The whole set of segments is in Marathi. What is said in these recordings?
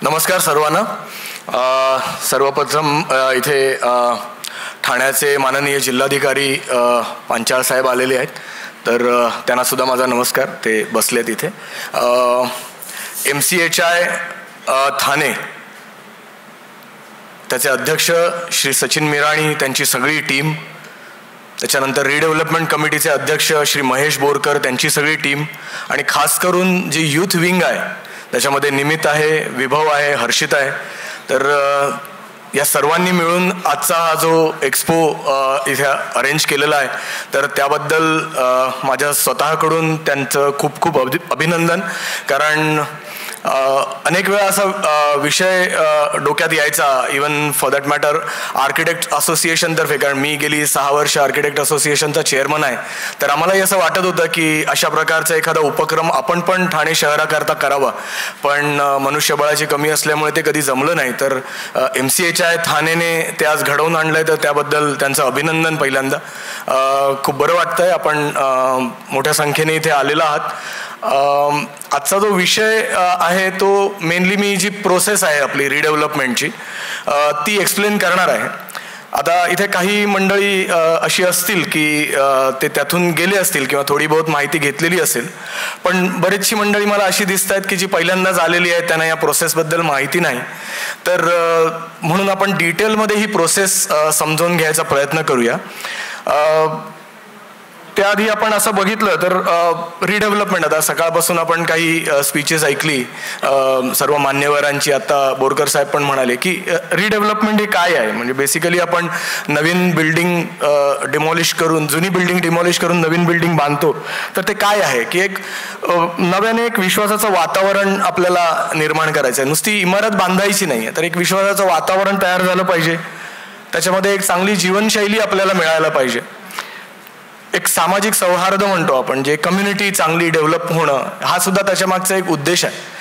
नमस्कार सर्वांना. सर्वप्रथम इथे ठाण्याचे माननीय जिल्हाधिकारी पांचाळ साहेब आलेले आहेत, तर त्यांना सुद्धा माझा नमस्कार. ते बसलेत इथे. MCHI ठाणे त्याचे अध्यक्ष श्री सचिन मिराणी, त्यांची सगळी टीम, त्याच्यानंतर रिडेव्हलपमेंट कमिटीचे अध्यक्ष श्री महेश बोरकर, त्यांची सगळी टीम, आणि खास करून जी यूथ विंग आहे त्याच्यामध्ये निमित आहे, विभव आहे, हर्षित आहे. तर या सर्वांनी मिळून आजचा हा जो एक्सपो इथे अरेंज केलेला आहे, तर त्याबद्दल माझ्या स्वतःकडून त्यांचं खूप खूप अभिनंदन. कारण अनेक वेळा असा विषय डोक्यात यायचा, even for that matter architect असोसिएशनतर्फे, कारण मी गेली 6 वर्ष आर्किटेक्ट असोसिएशनचा चेअरमन आहे. तर आम्हालाही असं वाटत होतं की अशा प्रकारचा एखादा उपक्रम आपण पण ठाणे शहराकरता करावा, पण मनुष्यबळाची कमी असल्यामुळे ते कधी जमलं नाही. तर MCHI ठाणेने ते आज घडवून आणलंय, तर त्याबद्दल त्यांचं अभिनंदन. पहिल्यांदा खूप बरं वाटतंय आपण मोठ्या संख्येने इथे आलेला आहात. आजचा जो विषय आहे तो मेनली मी जी प्रोसेस आहे आपली रिडेव्हलपमेंटची ती एक्सप्लेन करणार आहे. आता इथे काही मंडळी अशी असतील की ते त्यातून गेले असतील किंवा थोडी बहुत माहिती घेतलेली असेल, पण बरेचशी मंडळी मला अशी दिसत आहेत की जी पहिल्यांदाच आलेली आहे, त्यांना या प्रोसेसबद्दल माहिती नाही. तर म्हणून आपण डिटेलमध्ये ही प्रोसेस समजून घ्यायचा प्रयत्न करूया. त्याआधी आपण असं बघितलं तर रिडेव्हलपमेंट, आता सकाळपासून आपण काही स्पीचेस ऐकली सर्व मान्यवरांची. आता बोरकर साहेब पण म्हणाले की रिडेव्हलपमेंट हे काय आहे. म्हणजे बेसिकली आपण नवीन बिल्डिंग डिमॉलिश करून, जुनी बिल्डिंग डिमॉलिश करून नवीन बिल्डिंग बांधतो. तर ते काय आहे की एक नव्याने एक विश्वासाचं वातावरण आपल्याला निर्माण करायचं आहे. नुसती इमारत बांधायची नाही आहे, तर एक विश्वासाचं वातावरण तयार झालं पाहिजे. त्याच्यामध्ये एक चांगली जीवनशैली आपल्याला मिळायला पाहिजे. एक सामाजिक सौहार्द म्हणतो आपण, जे कम्युनिटी चांगली डेव्हलप होणं, हा सुद्धा त्याच्या मागचा एक उद्देश आहे.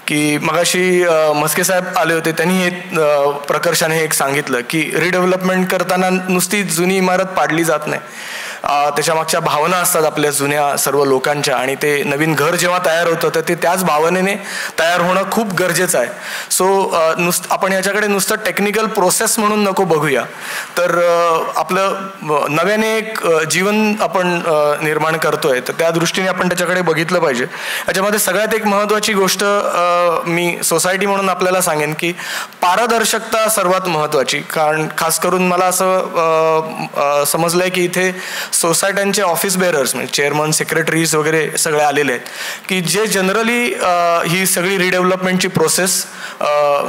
की मगाशी मस्के साहेब आले होते, त्यांनी हे प्रकर्षाने एक सांगितलं की रिडेव्हलपमेंट करताना नुसती जुनी इमारत पाडली जात नाही, त्याच्या मागच्या भावना असतात आपल्या जुन्या सर्व लोकांच्या, आणि ते नवीन घर जेव्हा तयार होतं तर ते त्याच भावनेने तयार होणं खूप गरजेचं आहे. सो आपण याच्याकडे नुसतं टेक्निकल प्रोसेस म्हणून नको बघूया, तर आपलं नव्याने एक जीवन आपण निर्माण करतोय, तर त्या दृष्टीने आपण त्याच्याकडे बघितलं पाहिजे. याच्यामध्ये सगळ्यात एक महत्त्वाची गोष्ट मी सोसायटी म्हणून आपल्याला सांगेन की पारदर्शकता सर्वात महत्त्वाची. कारण खास करून मला असं समजलंय की इथे सोसायट्यांचे ऑफिस बेरर्स म्हणजे चेअरमन, सेक्रेटरीज वगैरे सगळे आलेले आहेत की जे जनरली ही सगळी रिडेव्हलपमेंटची प्रोसेस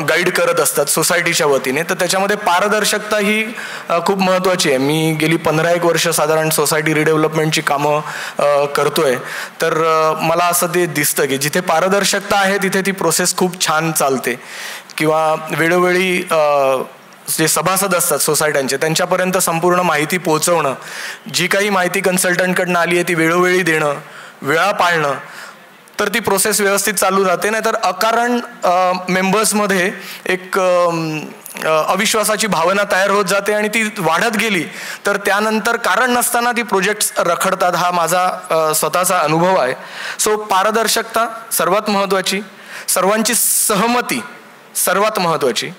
गाईड करत असतात सोसायटीच्या वतीने. तर त्याच्यामध्ये पारदर्शकता ही खूप महत्त्वाची आहे. मी गेली 15-1 वर्ष साधारण सोसायटी रिडेव्हलपमेंटची कामं करतोय, तर मला असं ते दिसतं की जिथे पारदर्शकता आहे तिथे ती प्रोसेस खूप छान चालते. किंवा वेळोवेळी जे सभासद असतात सोसायट्यांचे, त्यांच्यापर्यंत संपूर्ण माहिती पोहोचवणं, जी काही माहिती कन्सल्टंटकडनं आली आहे ती वेळोवेळी देणं, वेळा पाळणं, तर ती प्रोसेस व्यवस्थित चालू राहते. नाहीतर अकारण मेंबर्समध्ये एक अविश्वासाची भावना तयार होत जाते आणि ती वाढत गेली तर त्यानंतर कारण नसताना ती प्रोजेक्ट्स रखडतात. हा माझा स्वतःचा अनुभव आहे. सो पारदर्शकता सर्वात महत्त्वाची, सर्वांची सहमती सर्वात महत्त्वाची.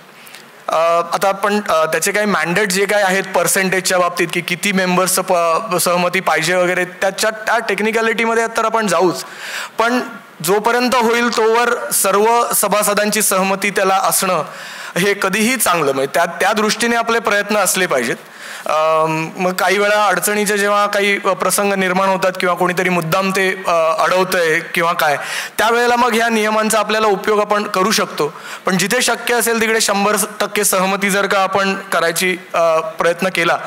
आता आपण त्याचे काही मॅन्डेट जे काय आहेत पर्सेंटेजच्या बाबतीत की किती मेंबर्सचं सहमती पाहिजे वगैरे, त्या टेक्निकॅलिटीमध्ये तर आपण जाऊच, पण जोपर्यंत होईल तोवर सर्व सभासदांची सहमती त्याला असणं हे कधीही चांगलं. म्हणजे त्या दृष्टीने आपले प्रयत्न असले पाहिजेत. मग काही वेळा अडचणीचे जेव्हा काही प्रसंग निर्माण होतात किंवा कोणीतरी मुद्दाम ते अडवतंय किंवा काय, त्यावेळेला मग ह्या नियमांचा आपल्याला उपयोग आपण करू शकतो. पण जिथे शक्य असेल तिकडे 100% सहमती जर का आपण करायची प्रयत्न केला,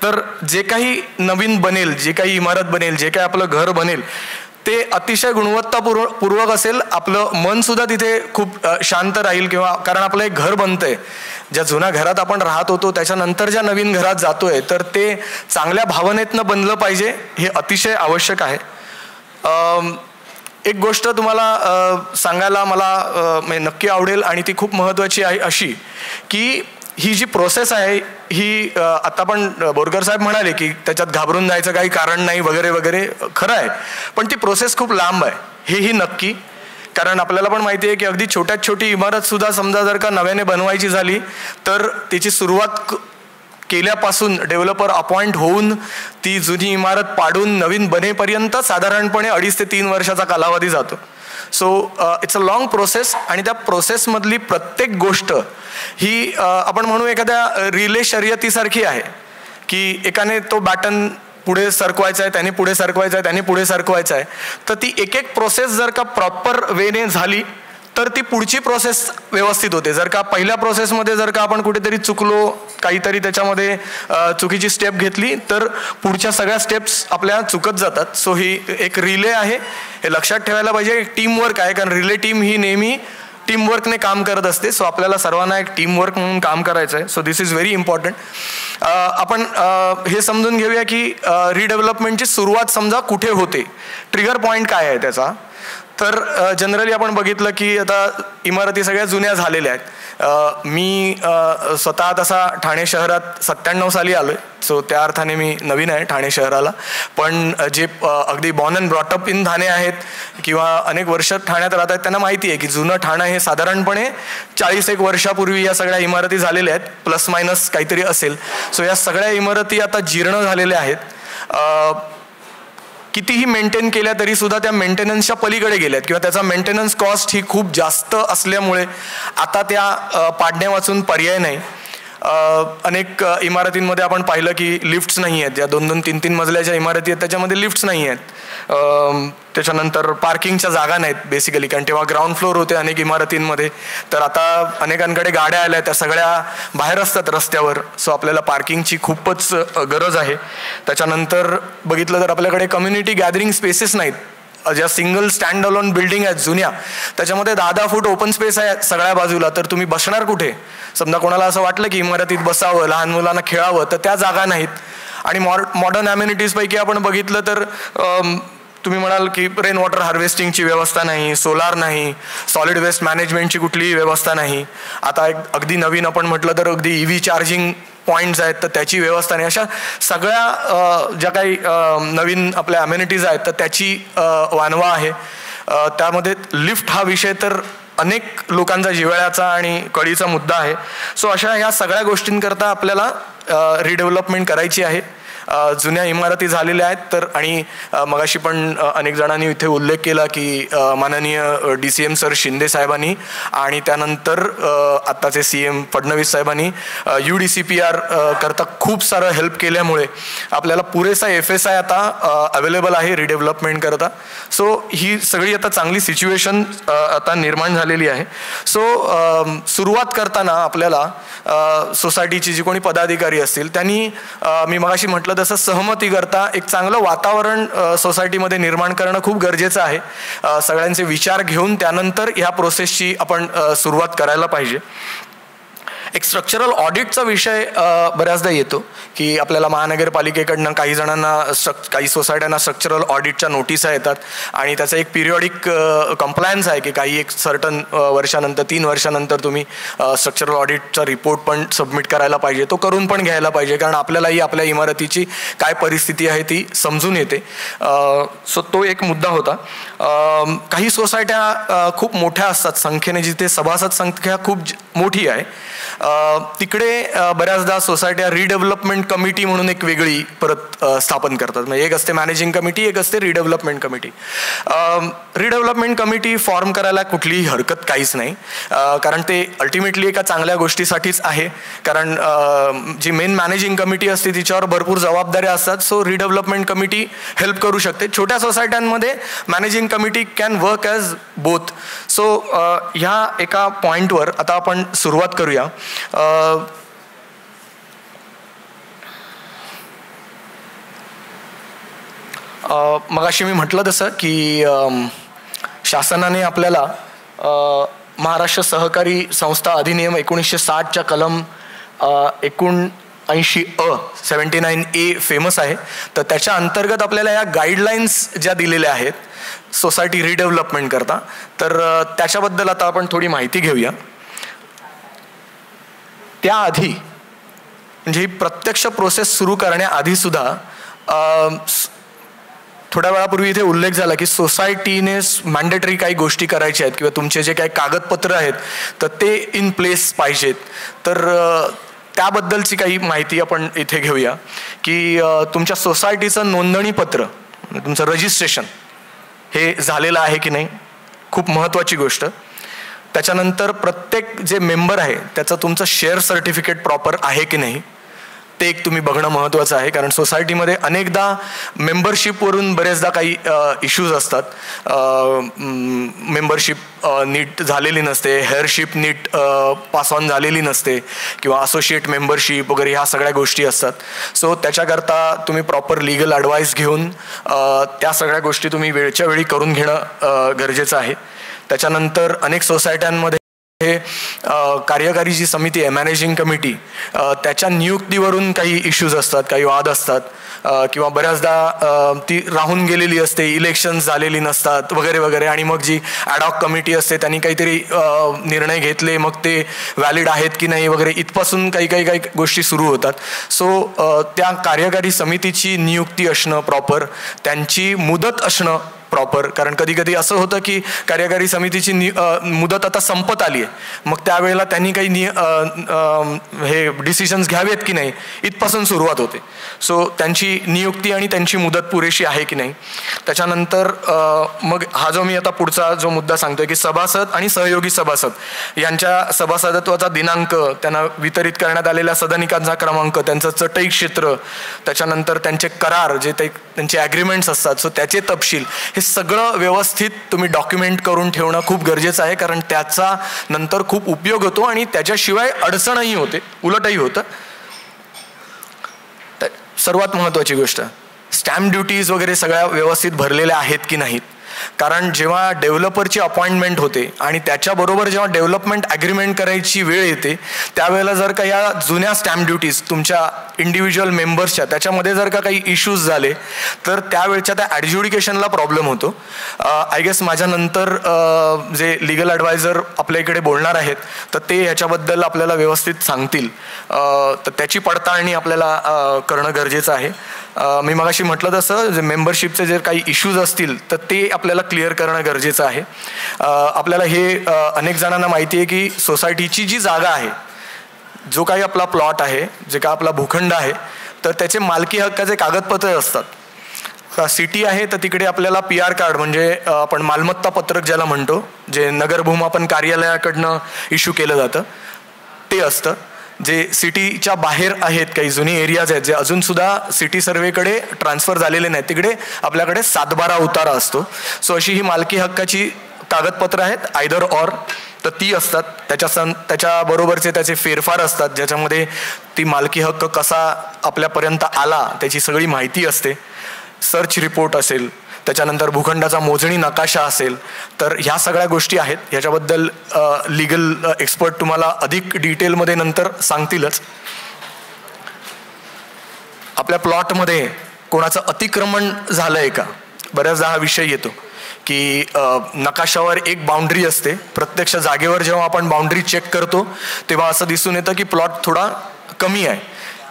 तर जे काही नवीन बनेल, जे काही इमारत बनेल, जे काही आपलं घर बनेल ते अतिशय गुणवत्तापूर्वक असेल. आपलं मन सुद्धा तिथे खूप शांत राहील. किंवा कारण आपलं एक घर बनतंय, ज्या जुन्या घरात आपण राहत होतो त्याच्यानंतर ज्या नवीन घरात जातोय, तर ते चांगल्या भावनेतनं बनलं पाहिजे, हे अतिशय आवश्यक आहे. एक गोष्ट तुम्हाला सांगायला मला नक्की आवडेल आणि ती खूप महत्त्वाची आहे, अशी की ही जी प्रोसेस आहे ही आता पण बोरकर साहेब म्हणाले की त्याच्यात घाबरून जायचं काही कारण नाही वगैरे वगैरे, खरं आहे, पण ती प्रोसेस खूप लांब आहे हेही नक्की. कारण आपल्याला पण माहिती आहे की अगदी छोट्यात छोटी इमारत सुद्धा समजा जर का नव्याने बनवायची झाली तर त्याची सुरुवात केल्यापासून डेव्हलपर अपॉइंट होऊन ती जुनी इमारत पाडून नवीन बनेपर्यंत साधारणपणे 2.5 ते 3 वर्षाचा कालावधी जातो. So it's a long process आणि त्या प्रोसेसमधली प्रत्येक गोष्ट ही आपण म्हणू एखाद्या रिले शर्यतीसारखी आहे की एकाने तो बॅटन पुढे सरकवायचा आहे, त्याने पुढे सरकवायचा आहे, त्याने पुढे सरकवायचा आहे. तर ती एक एक प्रोसेस जर का प्रॉपर वेने झाली तर ती पुढची प्रोसेस व्यवस्थित होते. जर का पहिल्या प्रोसेसमध्ये जर का आपण कुठेतरी चुकलो, काहीतरी त्याच्यामध्ये चुकीची स्टेप घेतली तर पुढच्या सगळ्या स्टेप्स आपल्या चुकत जातात. सो ही एक रिले आहे, हे लक्षात ठेवायला पाहिजे. टीमवर्क आहे, कारण रिले टीम ही नेहमी टीमवर्कने काम करत असते. सो आपल्याला सर्वांना एक टीमवर्क म्हणून काम करायचं आहे. So this is very important. आपण हे समजून घेऊया की रिडेव्हलपमेंटची सुरुवात समजा कुठे होते, ट्रिगर पॉईंट काय आहे त्याचा. तर जनरली आपण बघितलं की आता इमारती सगळ्या जुन्या झालेल्या आहेत. मी स्वतः तसा ठाणे शहरात 97 साली आलो आहे. सो त्या अर्थाने मी नवीन आहे ठाणे शहराला. पण जे अगदी born and brought up in Thane आहेत किंवा अनेक वर्ष ठाण्यात राहत आहेत त्यांना माहिती आहे की जुनं ठाणं हे साधारणपणे 40 वर्षापूर्वी या सगळ्या इमारती झालेल्या आहेत, प्लस मायनस काहीतरी असेल. सो या सगळ्या इमारती आता जीर्ण झालेल्या आहेत. कितीही मेंटेन केल्या तरी सुद्धा त्या मेंटेनन्सच्या पलीकडे गेल्यात किंवा त्याचा मेंटेनन्स कॉस्ट ही खूप जास्त असल्यामुळे आता त्या पाडण्या वाचून पर्याय नाही. अनेक इमारतींमध्ये आपण पाहिलं की लिफ्ट्स नाही आहेत. ज्या 2-2, 3-3 मजल्याच्या इमारती आहेत त्याच्यामध्ये लिफ्ट्स नाही आहेत. त्याच्यानंतर पार्किंगच्या जागा नाहीत बेसिकली, कारण तेव्हा ग्राउंड फ्लोअर होते अनेक इमारतींमध्ये. तर आता अनेकांकडे गाड्या आल्या, त्या सगळ्या बाहेर असतात रस्त्यावर. सो आपल्याला पार्किंगची खूपच गरज आहे. त्याच्यानंतर बघितलं तर आपल्याकडे कम्युनिटी गॅदरिंग स्पेसेस नाहीत. ज्या सिंगल स्टँड अलोन बिल्डिंग आहेत जुन्या, त्याच्यामध्ये 10-10 फूट ओपन स्पेस आहे सगळ्या बाजूला. तर तुम्ही बसणार कुठे? समजा कोणाला असं वाटलं की इमारतीत बसावं, लहान मुलांना खेळावं, तर त्या जागा नाहीत. आणि मॉडर्न ॲम्युनिटीजपैकी आपण बघितलं तर तुम्ही म्हणाल की रेन वॉटर हार्वेस्टिंगची व्यवस्था नाही, सोलार नाही, सॉलिड वेस्ट मॅनेजमेंटची कुठलीही व्यवस्था नाही. आता एक अगदी नवीन आपण म्हटलं तर अगदी EV चार्जिंग पॉईंट्स आहेत तर त्याची व्यवस्था नाही. अशा सगळ्या ज्या काही नवीन आपल्या अम्युनिटीज आहेत तर त्याची वानवा आहे. त्यामध्ये लिफ्ट हा विषय तर अनेक लोकांचा जिव्हाळ्याचा आणि कळीचा मुद्दा आहे. सो अशा ह्या सगळ्या गोष्टींकरता आपल्याला रिडेव्हलपमेंट करायची आहे. जुन्या इमारती झालेल्या आहेत तर, आणि मगाशी पण अनेक जणांनी इथे उल्लेख केला की माननीय DCM सर शिंदे साहेबांनी आणि त्यानंतर आत्ताचे CM फडणवीस साहेबांनी UDCPR करता खूप सारं हेल्प केल्यामुळे आपल्याला पुरेसा FSI आता अवेलेबल आहे रिडेव्हलपमेंट करता. सो ही सगळी आता चांगली सिच्युएशन आता निर्माण झालेली आहे. सो सुरुवात करताना आपल्याला सोसायटीची जी कोणी पदाधिकारी असतील त्यांनी मी मगाशी म्हटलं तसं सहमती करता एक चांगलं वातावरण सोसायटीमध्ये निर्माण करणं खूप गरजेचं आहे. सगळ्यांचे विचार घेऊन त्यानंतर ह्या प्रोसेसची आपण सुरुवात करायला पाहिजे. एक स्ट्रक्चरल ऑडिटचा विषय बऱ्याचदा येतो की आपल्याला महानगरपालिकेकडनं काही जणांना काही सोसायट्यांना स्ट्रक्चरल ऑडिटच्या नोटिसा येतात आणि त्याचं एक पिरियॉडिक कंप्लायन्स आहे की काही एक सर्टन वर्षानंतर 3 वर्षानंतर तुम्ही स्ट्रक्चरल ऑडिटचा रिपोर्ट पण सबमिट करायला पाहिजे. तो करून पण घ्यायला पाहिजे कारण आपल्यालाही आपल्या इमारतीची काय परिस्थिती आहे ती समजून येते. सो तो एक मुद्दा होता. काही सोसायट्या खूप मोठ्या असतात संख्येने, जिथे सभासद संख्या खूप मोठी आहे तिकडे बऱ्याचदा सोसायट्या रिडेव्हलपमेंट कमिटी म्हणून एक वेगळी परत स्थापन करतात. म्हणजे एक असते मॅनेजिंग कमिटी, एक असते redevelopment committee. Redevelopment committee form करायला कुठलीही हरकत काहीच नाही, कारण ते अल्टिमेटली एका चांगल्या गोष्टीसाठीच आहे. कारण जी मेन मॅनेजिंग कमिटी असते तिच्यावर भरपूर जबाबदाऱ्या असतात. सो रिडेव्हलपमेंट कमिटी हेल्प करू शकते. छोट्या सोसायट्यांमध्ये managing committee can work as both. So ह्या एका पॉईंटवर आता आपण सुरुवात करूया. मगाशी मी म्हटलं तसं की शासनाने आपल्याला महाराष्ट्र सहकारी संस्था अधिनियम 1960च्या कलम 79A फेमस आहे. तर त्याच्या अंतर्गत आपल्याला या गाईडलाईन्स ज्या दिलेल्या आहेत सोसायटी रिडेव्हलपमेंट करता, तर त्याच्याबद्दल आता आपण थोडी माहिती घेऊया. त्याआधी म्हणजे ही प्रत्यक्ष प्रोसेस सुरू करण्याआधी सुद्धा थोड्या वेळापूर्वी इथे उल्लेख झाला की सोसायटीने मॅन्डेटरी काही गोष्टी करायच्या आहेत किंवा तुमचे जे काही कागदपत्र आहेत तर ते इन प्लेस पाहिजेत. तर त्याबद्दलची काही माहिती आपण इथे घेऊया की तुमच्या सोसायटीचं नोंदणीपत्र, तुमचं रजिस्ट्रेशन हे झालेलं आहे की नाही, खूप महत्त्वाची गोष्ट. त्याच्यानंतर प्रत्येक जे मेंबर आहे त्याचं तुमचं शेअर सर्टिफिकेट प्रॉपर आहे की नाही ते एक तुम्ही बघणं महत्त्वाचं आहे. कारण सोसायटीमध्ये अनेकदा मेंबरशिपवरून बरेचदा काही इश्यूज असतात. मेंबरशिप नीट झालेली नसते, हेअरशिप नीट पास ऑन झालेली नसते किंवा असोसिएट मेंबरशिप वगैरे ह्या सगळ्या गोष्टी असतात. सो त्याच्याकरता तुम्ही प्रॉपर लीगल ॲडवाईस घेऊन त्या सगळ्या गोष्टी तुम्ही वेळच्या वेळी करून घेणं गरजेचं आहे. त्याच्यानंतर अनेक सोसायट्यांमध्ये हे कार्यकारी जी समिती आहे, मॅनेजिंग कमिटी, त्याच्या नियुक्तीवरून काही इश्यूज असतात, काही वाद असतात किंवा बऱ्याचदा ती राहून गेलेली असते, इलेक्शन्स झालेली नसतात वगैरे वगैरे. आणि मग जी ॲडॉक कमिटी असते त्यांनी काहीतरी निर्णय घेतले, मग ते व्हॅलिड आहेत की नाही वगैरे इथपासून काही गोष्टी सुरू होतात. सो त्या कार्यकारी समितीची नियुक्ती असणं प्रॉपर, त्यांची मुदत असणं प्रॉपर. कारण कधी कधी असं होतं की कार्यकारी समितीची मुदत आता संपत आली आहे, मग त्यावेळेला त्यांनी काही हे डिसिजन्स घ्यावेत की नाही इथपासून सुरुवात होते. सो त्यांची नियुक्ती आणि त्यांची मुदत पुरेशी आहे की नाही. त्याच्यानंतर मग हा जो मी आता पुढचा जो मुद्दा सांगतोय की सभासद आणि सहयोगी सभासद यांच्या सभासदत्वाचा दिनांक, त्यांना वितरित करण्यात आलेल्या सदनिकांचा क्रमांक, त्यांचं चटई क्षेत्र, त्याच्यानंतर त्यांचे करार जे त्यांचे ॲग्रीमेंट्स असतात, सो त्याचे तपशील, हे सगळं व्यवस्थित तुम्ही डॉक्युमेंट करून ठेवणं खूप गरजेचं आहे. कारण त्याचा नंतर खूप उपयोग होतो आणि त्याच्याशिवाय अडचणही होते, उलटही होतं. सर्वात महत्त्वाची गोष्ट, स्टॅम्प ड्युटीज वगैरे सगळ्या व्यवस्थित भरलेल्या आहेत की नाहीत. कारण जेव्हा डेव्हलपरची अपॉइंटमेंट होते आणि त्याच्याबरोबर जेव्हा डेव्हलपमेंट ॲग्रीमेंट करायची वेळ येते त्यावेळेला जर का या जुन्या स्टॅम्प ड्युटीज तुमच्या इंडिव्हिज्युअल मेंबर्सच्या त्याच्यामध्ये जर का काही इश्यूज झाले तर त्यावेळच्या त्या ॲडज्युडिकेशनला प्रॉब्लेम होतो. आय गेस माझ्यानंतर जे लिगल ॲडवायझर आपल्या इकडे बोलणार आहेत तर ते ह्याच्याबद्दल आपल्याला व्यवस्थित सांगतील. तर त्याची पडताळणी आपल्याला करणं गरजेचं आहे. मी मगाशी म्हटलं तसं जे मेंबरशिपचे जे काही इश्यूज असतील तर ते आपल्याला क्लिअर करणं गरजेचं आहे. आपल्याला हे अनेक जणांना माहिती आहे की सोसायटीची जी जागा आहे, जो काही आपला प्लॉट आहे, जे काय आपला भूखंड आहे, तर त्याचे मालकी हक्काचे कागदपत्र असतात. सिटी आहे तर तिकडे आपल्याला PR कार्ड म्हणजे आपण मालमत्ता पत्रक ज्याला म्हणतो, जे नगर भूमापन कार्यालयाकडनं इश्यू केलं जातं ते असतं. जे सिटीच्या बाहेर आहेत काही जुनी एरियाज आहेत जे अजूनसुद्धा सिटी सर्वेकडे ट्रान्सफर झालेले नाहीत, तिकडे आपल्याकडे 7/12 उतारा असतो. सो अशी ही मालकी हक्काची कागदपत्र आहेत, आयदर ऑर, तर ती असतात. त्याच्याबरोबरचे त्याचे फेरफार असतात ज्याच्यामध्ये ती मालकी हक्क कसा आपल्यापर्यंत आला त्याची सगळी माहिती असते. सर्च रिपोर्ट असेल, त्याच्यानंतर भूखंडाचा मोजणी नकाशा असेल, तर ह्या सगळ्या गोष्टी आहेत. ह्याच्याबद्दल लिगल एक्सपर्ट तुम्हाला अधिक डिटेलमध्ये नंतर सांगतीलच. आपल्या प्लॉटमध्ये कोणाचं अतिक्रमण झालंय का, बऱ्याचदा हा विषय येतो की नकाशावर एक बाउंड्री असते, प्रत्यक्ष जागेवर जेव्हा आपण बाउंड्री चेक करतो तेव्हा असं दिसून येतं की प्लॉट थोडा कमी आहे.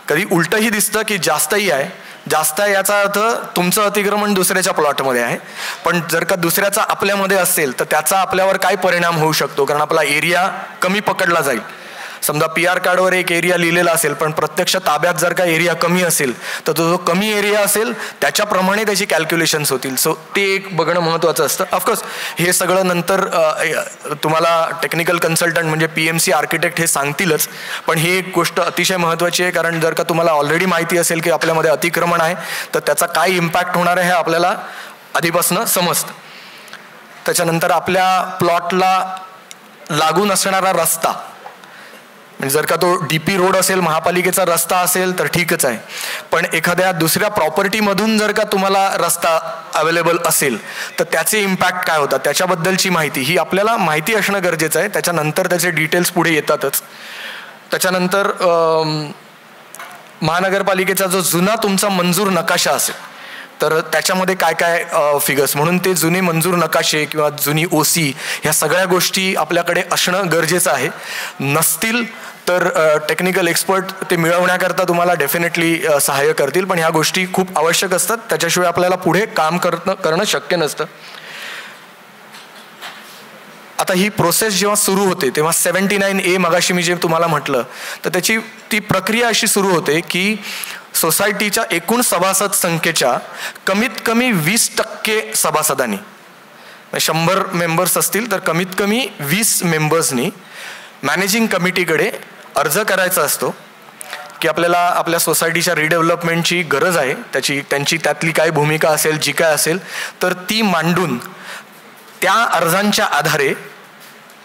कधी उलटंही दिसतं की जास्तही आहे. जास्त आहे याचा अर्थ तुमचं अतिक्रमण दुसऱ्याच्या प्लॉटमध्ये आहे, पण जर का दुसऱ्याचा आपल्यामध्ये असेल तर त्याचा आपल्यावर काय परिणाम होऊ शकतो, कारण आपला एरिया कमी पकडला जाईल. समजा PR कार्डवर एक एरिया लिहिलेला असेल पण प्रत्यक्ष ताब्यात जर का एरिया कमी असेल तर तो जो कमी एरिया असेल त्याच्याप्रमाणे त्याची कॅल्क्युलेशन्स होतील. सो ते एक बघणं महत्त्वाचं असतं. ऑफकोर्स हे सगळं नंतर तुम्हाला टेक्निकल कन्सल्टंट म्हणजे PMC आर्किटेक्ट हे सांगतीलच, पण ही एक गोष्ट अतिशय महत्त्वाची आहे. कारण जर का तुम्हाला ऑलरेडी माहिती असेल की आपल्यामध्ये अतिक्रमण आहे तर त्याचा काय इम्पॅक्ट होणार आहे हे आपल्याला आधीपासून समजतं. त्याच्यानंतर आपल्या प्लॉटला लागून असणारा रस्ता, म्हणजे जर का तो DP रोड असेल, महापालिकेचा रस्ता असेल तर ठीकच आहे, पण एखाद्या दुसऱ्या प्रॉपर्टीमधून जर का तुम्हाला रस्ता अवेलेबल असेल तर त्याचे इम्पॅक्ट काय होतात त्याच्याबद्दलची माहिती ही आपल्याला माहिती असणं गरजेचं आहे. त्याच्यानंतर त्याचे डिटेल्स पुढे येतातच. त्याच्यानंतर महानगरपालिकेचा जो जुना तुमचा मंजूर नकाशा असेल तर त्याच्यामध्ये काय काय फिगर्स, म्हणून ते जुने मंजूर नकाशे किंवा जुनी OC ह्या सगळ्या गोष्टी आपल्याकडे असणं गरजेचं आहे. नसतील तर टेक्निकल एक्सपर्ट ते मिळवण्याकरता तुम्हाला डेफिनेटली सहाय्य करतील, पण ह्या गोष्टी खूप आवश्यक असतात, त्याच्याशिवाय आपल्याला पुढे काम करणं शक्य नसतं. आता ही प्रोसेस जेव्हा सुरू होते तेव्हा 79A मगाशी मी जे तुम्हाला म्हटलं, तर त्याची ती प्रक्रिया अशी सुरू होते की सोसायटीच्या एकूण सभासद संख्येच्या कमीत कमी 20% सभासदांनी, 100 मेंबर्स असतील तर कमीत कमी 20 मेंबर्सनी मॅनेजिंग कमिटीकडे अर्ज करायचा असतो की आपल्याला आपल्या सोसायटीच्या रिडेव्हलपमेंटची गरज आहे, त्यांची त्यातली काय भूमिका असेल, जी काय असेल तर ती मांडून त्या अर्जांच्या आधारे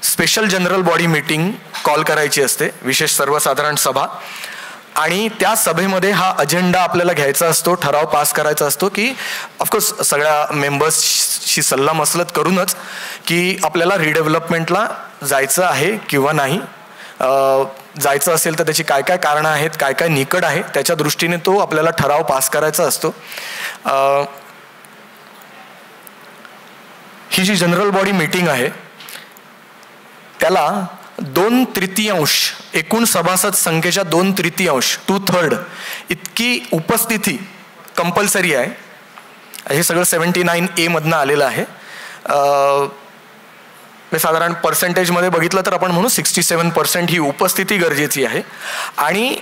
special general body meeting call करायची असते, विशेष सर्वसाधारण सभा. आणि त्या सभेमध्ये हा अजेंडा आपल्याला घ्यायचा असतो, ठराव पास करायचा असतो की ऑफकोर्स सगळ्या मेंबर्सशी सल्लामसलत करूनच की आपल्याला रिडेव्हलपमेंटला जायचं आहे किंवा नाही. जायचं असेल तर त्याची काय काय कारणं आहेत, काय काय निकड आहे, त्याच्या दृष्टीने तो आपल्याला ठराव पास करायचा असतो. ही जी जनरल बॉडी मीटिंग आहे त्याला 2/3 एकूण सभासद संख्येच्या 2/3 2/3 इतकी उपस्थिती कंपल्सरी आहे. हे सगळं 79A मधनं आलेलं आहे. साधारण पर्सेंटेजमध्ये बघितलं तर आपण म्हणू 67% ही उपस्थिती गरजेची आहे. आणि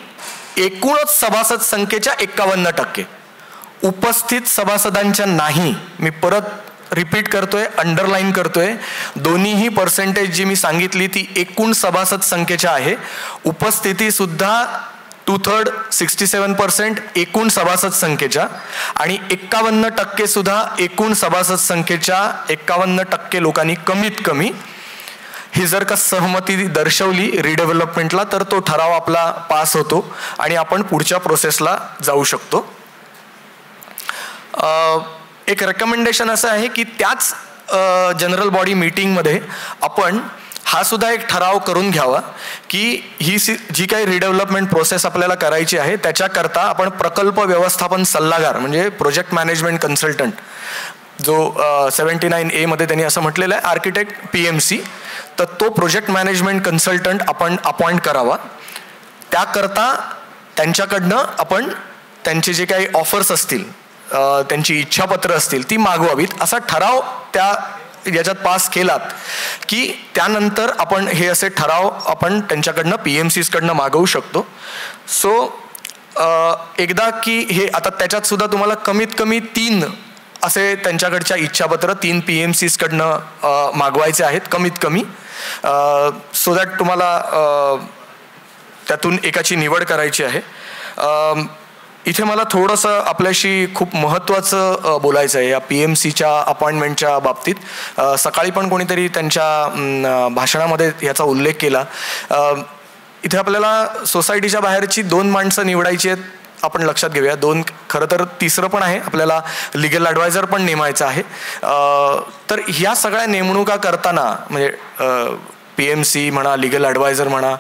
एकूणच सभासद संख्येच्या 51% उपस्थित सभासदांच्या नाही. मी परत रिपीट करतोय, अंडरलाईन करतोय, दोन्हीही पर्सेंटेज जी मी सांगितली ती एकूण सभासद संख्येच्या आहे. उपस्थिती सुद्धा 2/3 67% एकूण सभासद संख्येच्या, आणि 51% सुद्धा एकूण सभासद संख्येच्या 51% लोकांनी कमीत कमी ही जर का सहमती दर्शवली रिडेव्हलपमेंटला तर तो ठराव आपला पास होतो आणि आपण पुढच्या प्रोसेसला जाऊ शकतो. एक रेकमेंडेशन असं आहे की त्याच जनरल बॉडी मीटिंगमध्ये आपण हा सुद्धा एक ठराव करून घ्यावा की ही जी काही रिडेव्हलपमेंट प्रोसेस आपल्याला करायची आहे त्याच्याकरता आपण प्रकल्प व्यवस्थापन सल्लागार म्हणजे प्रोजेक्ट मॅनेजमेंट कन्सल्टंट, जो 79A मध्ये त्यांनी असं म्हटलेलं आहे आर्किटेक्ट PMC, तर तो प्रोजेक्ट मॅनेजमेंट कन्सल्टंट आपण अपॉइंट करावा. त्याकरता त्यांच्याकडनं आपण त्यांचे जे काही ऑफर्स असतील, त्यांची इच्छापत्र असतील ती मागवावीत. असा ठराव त्या याच्यात पास केलात की त्यानंतर आपण हे असे ठराव आपण त्यांच्याकडनं PMCs कडनं मागवू शकतो. सो एकदा की हे आता त्याच्यात सुद्धा तुम्हाला कमीत कमी 3 असे त्यांच्याकडच्या इच्छापत्र 3 PMCs कडनं मागवायचे आहेत कमीत कमी, सो दॅट तुम्हाला त्यातून एकाची निवड करायची आहे. इथे मला थोडंसं आपल्याशी खूप महत्त्वाचं बोलायचं आहे या PMCच्या अपॉइंटमेंटच्या बाबतीत. सकाळी पण कोणीतरी त्यांच्या भाषणामध्ये याचा उल्लेख केला. इथे आपल्याला सोसायटीच्या बाहेरची 2 माणसं निवडायची आहेत, आपण लक्षात घेऊया. 2, खरं तर तिसरं पण आहे, आपल्याला लिगल ॲडवायझर पण नेमायचा आहे. तर ह्या सगळ्या नेमणुका करताना म्हणजे PMC म्हणा, लिगल ॲडवायझर म्हणा,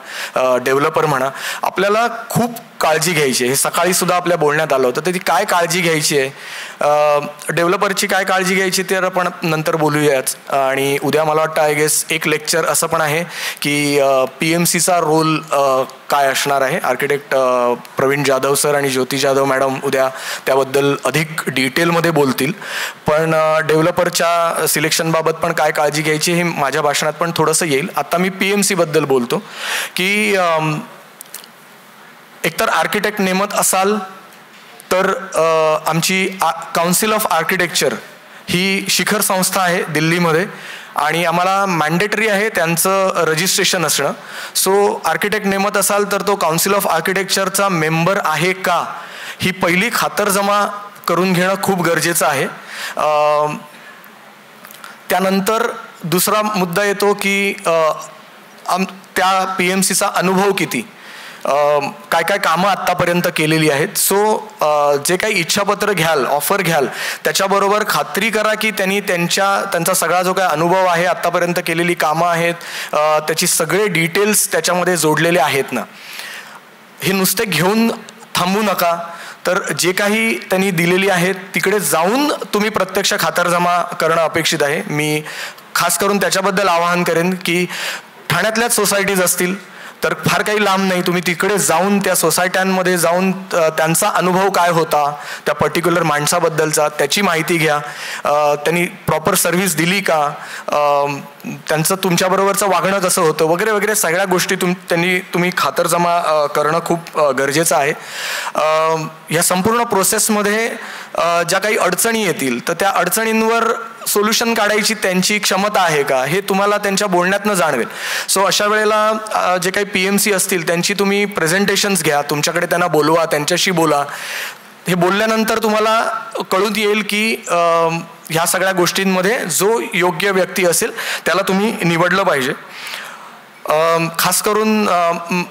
डेव्हलपर म्हणा, आपल्याला खूप काळजी घ्यायची आहे. हे सकाळी सुद्धा आपल्या बोलण्यात आलं होतं. तर ती काय काळजी घ्यायची आहे, डेव्हलपरची काय काळजी घ्यायची ते आपण नंतर बोलूयाच. आणि उद्या मला वाटतं आय गेस एक लेक्चर असं पण आहे की PMCचा रोल काय असणार आहे. आर्किटेक्ट प्रवीण जाधव सर आणि ज्योती जाधव मॅडम उद्या त्याबद्दल अधिक डिटेलमध्ये बोलतील. पण डेव्हलपरच्या सिलेक्शनबाबत पण काय काळजी घ्यायची हे माझ्या भाषणात पण थोडंसं येईल. आता मी PMC बद्दल बोलतो की एकतर आर्किटेक्ट नेमत असाल तर आमची काउन्सिल ऑफ आर्किटेक्चर ही शिखर संस्था आहे दिल्लीमध्ये आणि आम्हाला मॅन्डेटरी आहे त्यांचं रजिस्ट्रेशन असणं. सो आर्किटेक्ट नेमत असाल तर तो काउन्सिल ऑफ आर्किटेक्चरचा मेंबर आहे का ही पहिली खातरजमा करून घेणं खूप गरजेचं आहे. त्यानंतर दुसरा मुद्दा येतो की त्या PMCचा अनुभव किती, काय काय कामं आत्तापर्यंत केलेली आहेत. सो जे काही इच्छापत्र घ्याल, ऑफर घ्याल, त्याच्याबरोबर खात्री करा की त्यांनी त्यांचा सगळा जो काही अनुभव आहे, आत्तापर्यंत केलेली कामं आहेत, त्याची सगळे डिटेल्स त्याच्यामध्ये जोडलेले आहेत ना. हे नुसते घेऊन थांबू नका. तर जे काही त्यांनी दिलेली आहे तिकडे जाऊन तुम्ही प्रत्यक्ष खातरजमा करणं अपेक्षित आहे. मी खास करून त्याच्याबद्दल आवाहन करेन की ठाण्यातल्याच सोसायटीज असतील तर फार काही लांब नाही, तुम्ही तिकडे जाऊन त्या सोसायट्यांमध्ये जाऊन त्यांचा अनुभव काय होता त्या पर्टिक्युलर माणसाबद्दलचा त्याची माहिती घ्या. त्यांनी प्रॉपर सर्व्हिस दिली का, त्यांचं तुमच्याबरोबरचं वागणं कसं होतं वगैरे वगैरे सगळ्या गोष्टी तुम्ही खातरजमा करणं खूप गरजेचं आहे. या संपूर्ण प्रोसेसमध्ये ज्या काही अडचणी येतील तर त्या अडचणींवर सोल्युशन काढायची त्यांची क्षमता आहे का हे तुम्हाला त्यांच्या बोलण्यातनं जाणवेल. सो अशा वेळेला जे काही PMC असतील त्यांची तुम्ही प्रेझेंटेशन्स घ्या, तुमच्याकडे त्यांना बोलवा, त्यांच्याशी बोला. हे बोलल्यानंतर तुम्हाला कळून येईल की ह्या सगळ्या गोष्टींमध्ये जो योग्य व्यक्ती असेल त्याला तुम्ही निवडलं पाहिजे. खास करून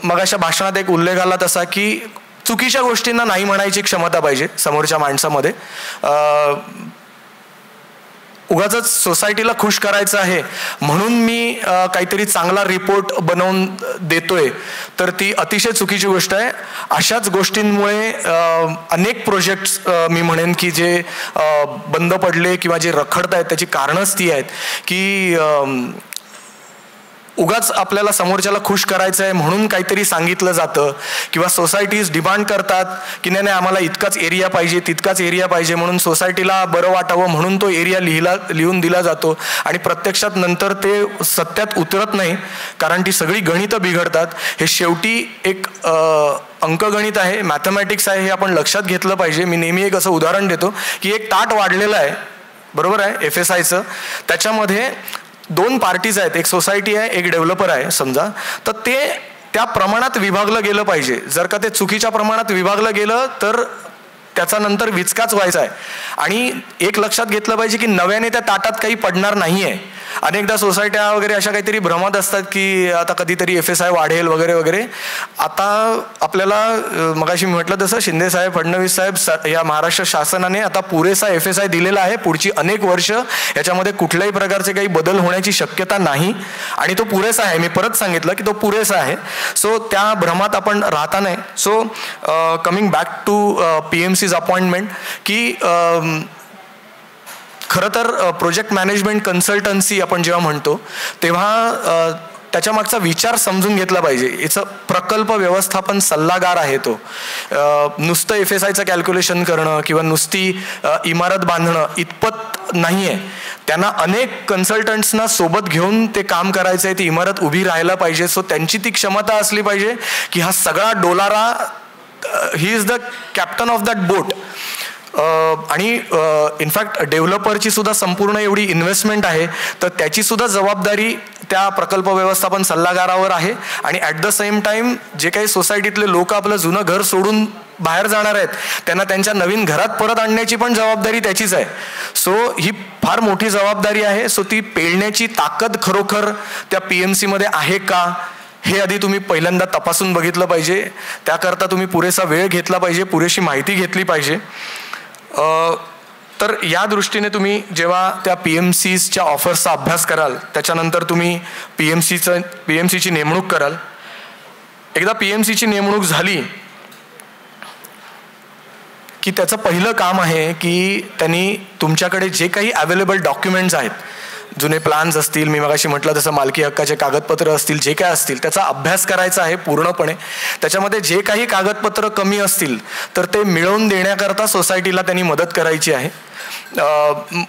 मगाच्या भाषणात एक उल्लेख आला तसा की चुकीच्या गोष्टींना नाही म्हणायची क्षमता पाहिजे समोरच्या माणसामध्ये. उगाचच सोसायटीला खुश करायचं आहे म्हणून मी काहीतरी चांगला रिपोर्ट बनवून देतोय तर ती अतिशय चुकीची गोष्ट आहे. अशाच गोष्टींमुळे अनेक प्रोजेक्ट्स मी म्हणेन की जे बंद पडले किंवा जे रखडत आहेत त्याची कारणच ती आहेत की उगाच आपल्याला समोरच्याला खुश करायचं आहे म्हणून काहीतरी सांगितलं जातं किंवा सोसायटीज डिमांड करतात की नाही आम्हाला इतकाच एरिया पाहिजे तितकाच एरिया पाहिजे म्हणून सोसायटीला बरं वाटावं म्हणून तो एरिया लिहून दिला जातो आणि प्रत्यक्षात नंतर ते सत्यात उतरत नाही कारण ती सगळी गणितं बिघडतात. हे शेवटी एक अंकगणित आहे, मॅथमॅटिक्स आहे, हे आपण लक्षात घेतलं पाहिजे. मी नेहमी एक असं उदाहरण देतो की एक ताट वाढलेलं आहे, बरोबर आहे, FSIचं. त्याच्यामध्ये 2 पार्टीज आहेत, एक सोसायटी आहे एक डेव्हलपर आहे समजा, तर ते त्या प्रमाणात विभागलं गेलं पाहिजे. जर का ते चुकीच्या प्रमाणात विभागलं गेलं तर त्याचा नंतर विचकाच व्हायचा आहे. आणि एक लक्षात घेतलं पाहिजे की नव्याने त्या ताटात काही पडणार नाही आहे. अनेकदा सोसायट्या वगैरे अशा काहीतरी भ्रमात असतात की आता कधीतरी FSI वाढेल वगैरे वगैरे. आता आपल्याला मगाशी म्हटलं तसं शिंदे साहेब, फडणवीस साहेब या महाराष्ट्र शासनाने आता पुरेसा FSI दिलेला आहे. पुढची अनेक वर्ष याच्यामध्ये कुठल्याही प्रकारचे काही बदल होण्याची शक्यता नाही आणि तो पुरेसा आहे. मी परत सांगितलं की तो पुरेसा आहे. सो त्या भ्रमात आपण राहता नाही. So coming back to PMC's appointment की खरं तर प्रोजेक्ट मॅनेजमेंट कन्सल्टन्सी आपण जेव्हा म्हणतो तेव्हा त्याच्या मागचा विचार समजून घेतला पाहिजे. याचं प्रकल्प व्यवस्थापन सल्लागार आहे तो. नुसतं FSIचं कॅल्क्युलेशन करणं किंवा नुसती इमारत बांधणं इतपत नाही आहे. त्यांना अनेक कन्सल्टंट्सना सोबत घेऊन ते काम करायचं आहे, ती इमारत उभी राहायला पाहिजे. सो त्यांची ती क्षमता असली पाहिजे की हा सगळा डोलारा he is the captain of that boat. आणि इनफॅक्ट डेव्हलपरची सुद्धा संपूर्ण एवढी इन्व्हेस्टमेंट आहे तर त्याची सुद्धा जबाबदारी त्या प्रकल्प व्यवस्थापन सल्लागारावर आहे. आणि ॲट द सेम टाइम जे काही सोसायटीतले लोक आपलं जुनं घर सोडून बाहेर जाणार आहेत त्यांना त्यांच्या नवीन घरात परत आणण्याची पण जबाबदारी त्याचीच आहे. सो ही फार मोठी जबाबदारी आहे. सो ती पेलण्याची ताकद खरोखर त्या PMCमध्ये आहे का हे आधी तुम्ही पहिल्यांदा तपासून बघितलं पाहिजे. त्याकरता तुम्ही पुरेसा वेळ घेतला पाहिजे, पुरेशी माहिती घेतली पाहिजे. तर या दृष्टीने तुम्ही जेव्हा त्या PMCच्या ऑफर्सचा अभ्यास कराल त्याच्यानंतर तुम्ही PMCची नेमणूक कराल. एकदा PMCची नेमणूक झाली की त्याचं पहिलं काम आहे की त्यांनी तुमच्याकडे जे काही अवेलेबल डॉक्युमेंट्स आहेत, जुने प्लॅन्स असतील, मी मगाशी म्हटलं तसं मालकी हक्काचे कागदपत्र असतील, जे काय असतील त्याचा अभ्यास करायचा आहे पूर्णपणे. त्याच्यामध्ये जे काही कागदपत्र कमी असतील तर ते मिळवून देण्याकरता सोसायटीला त्यांनी मदत करायची आहे.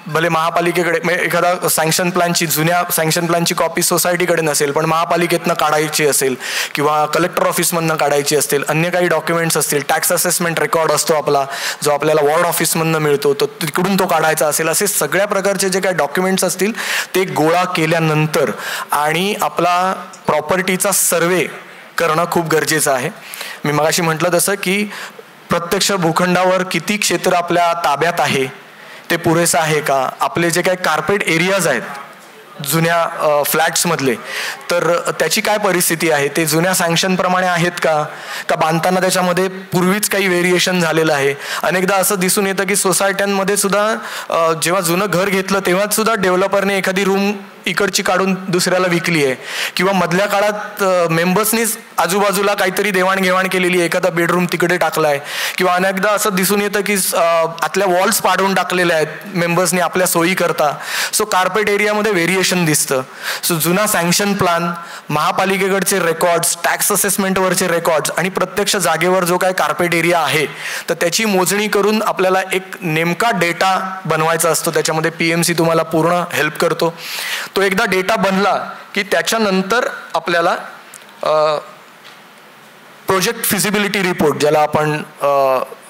भले महापालिकेकडे एखादा जुन्या सँक्शन प्लॅनची कॉपी सोसायटीकडे नसेल पण महापालिकेतनं काढायची असेल किंवा कलेक्टर ऑफिसमधनं काढायची असतील, अन्य काही डॉक्युमेंट्स असतील, टॅक्स असेसमेंट रेकॉर्ड असतो आपला जो आपल्याला वॉर्ड ऑफिसमधनं मिळतो तो तिकडून तो काढायचा असेल, असे सगळ्या प्रकारचे जे काही डॉक्युमेंट्स असतील ते गोळा केल्यानंतर आणि आपला प्रॉपर्टीचा सर्वे करणं खूप गरजेचं आहे. मी मगाशी म्हटलं तसं की प्रत्यक्ष भूखंडावर किती क्षेत्र आपल्या ताब्यात आहे ते पुरेसं आहे का, आपले जे काही कार्पेट एरियाज आहेत जुन्या फ्लॅट्समधले तर त्याची काय परिस्थिती आहे, ते जुन्या सँक्शनप्रमाणे आहेत का बांधताना त्याच्यामध्ये पूर्वीच काही व्हेरिएशन झालेलं आहे. अनेकदा असं दिसून येतं की सोसायट्यांमध्ये सुद्धा जेव्हा जुनं घर घेतलं तेव्हाच सुद्धा डेव्हलपरने एखादी रूम इकडची काढून दुसऱ्याला विकली आहे, किंवा मधल्या काळात मेंबर्सनीच आजूबाजूला काहीतरी देवाणघेवाण केलेली आहे, एखादा बेडरूम तिकडे टाकलाय, किंवा अनेकदा असं दिसून येतं की आतल्या वॉल्स पाडून टाकलेल्या आहेत मेंबर्सनी आपल्या सोयी करता. सो कार्पेट एरियामध्ये व्हेरिएशन दिसतं. सो जुना सँक्शन प्लान, महापालिकेकडचे रेकॉर्ड्स, टॅक्स असेसमेंटवरचे रेकॉर्ड्स आणि प्रत्यक्ष जागेवर जो काय कार्पेट एरिया आहे तर त्याची मोजणी करून आपल्याला एक नेमका डेटा बनवायचा असतो. त्याच्यामध्ये PMC तुम्हाला पूर्ण हेल्प करतो. तो एकदा डेटा बनला की त्याच्यानंतर आपल्याला प्रोजेक्ट फिजिबिलिटी रिपोर्ट, ज्याला आपण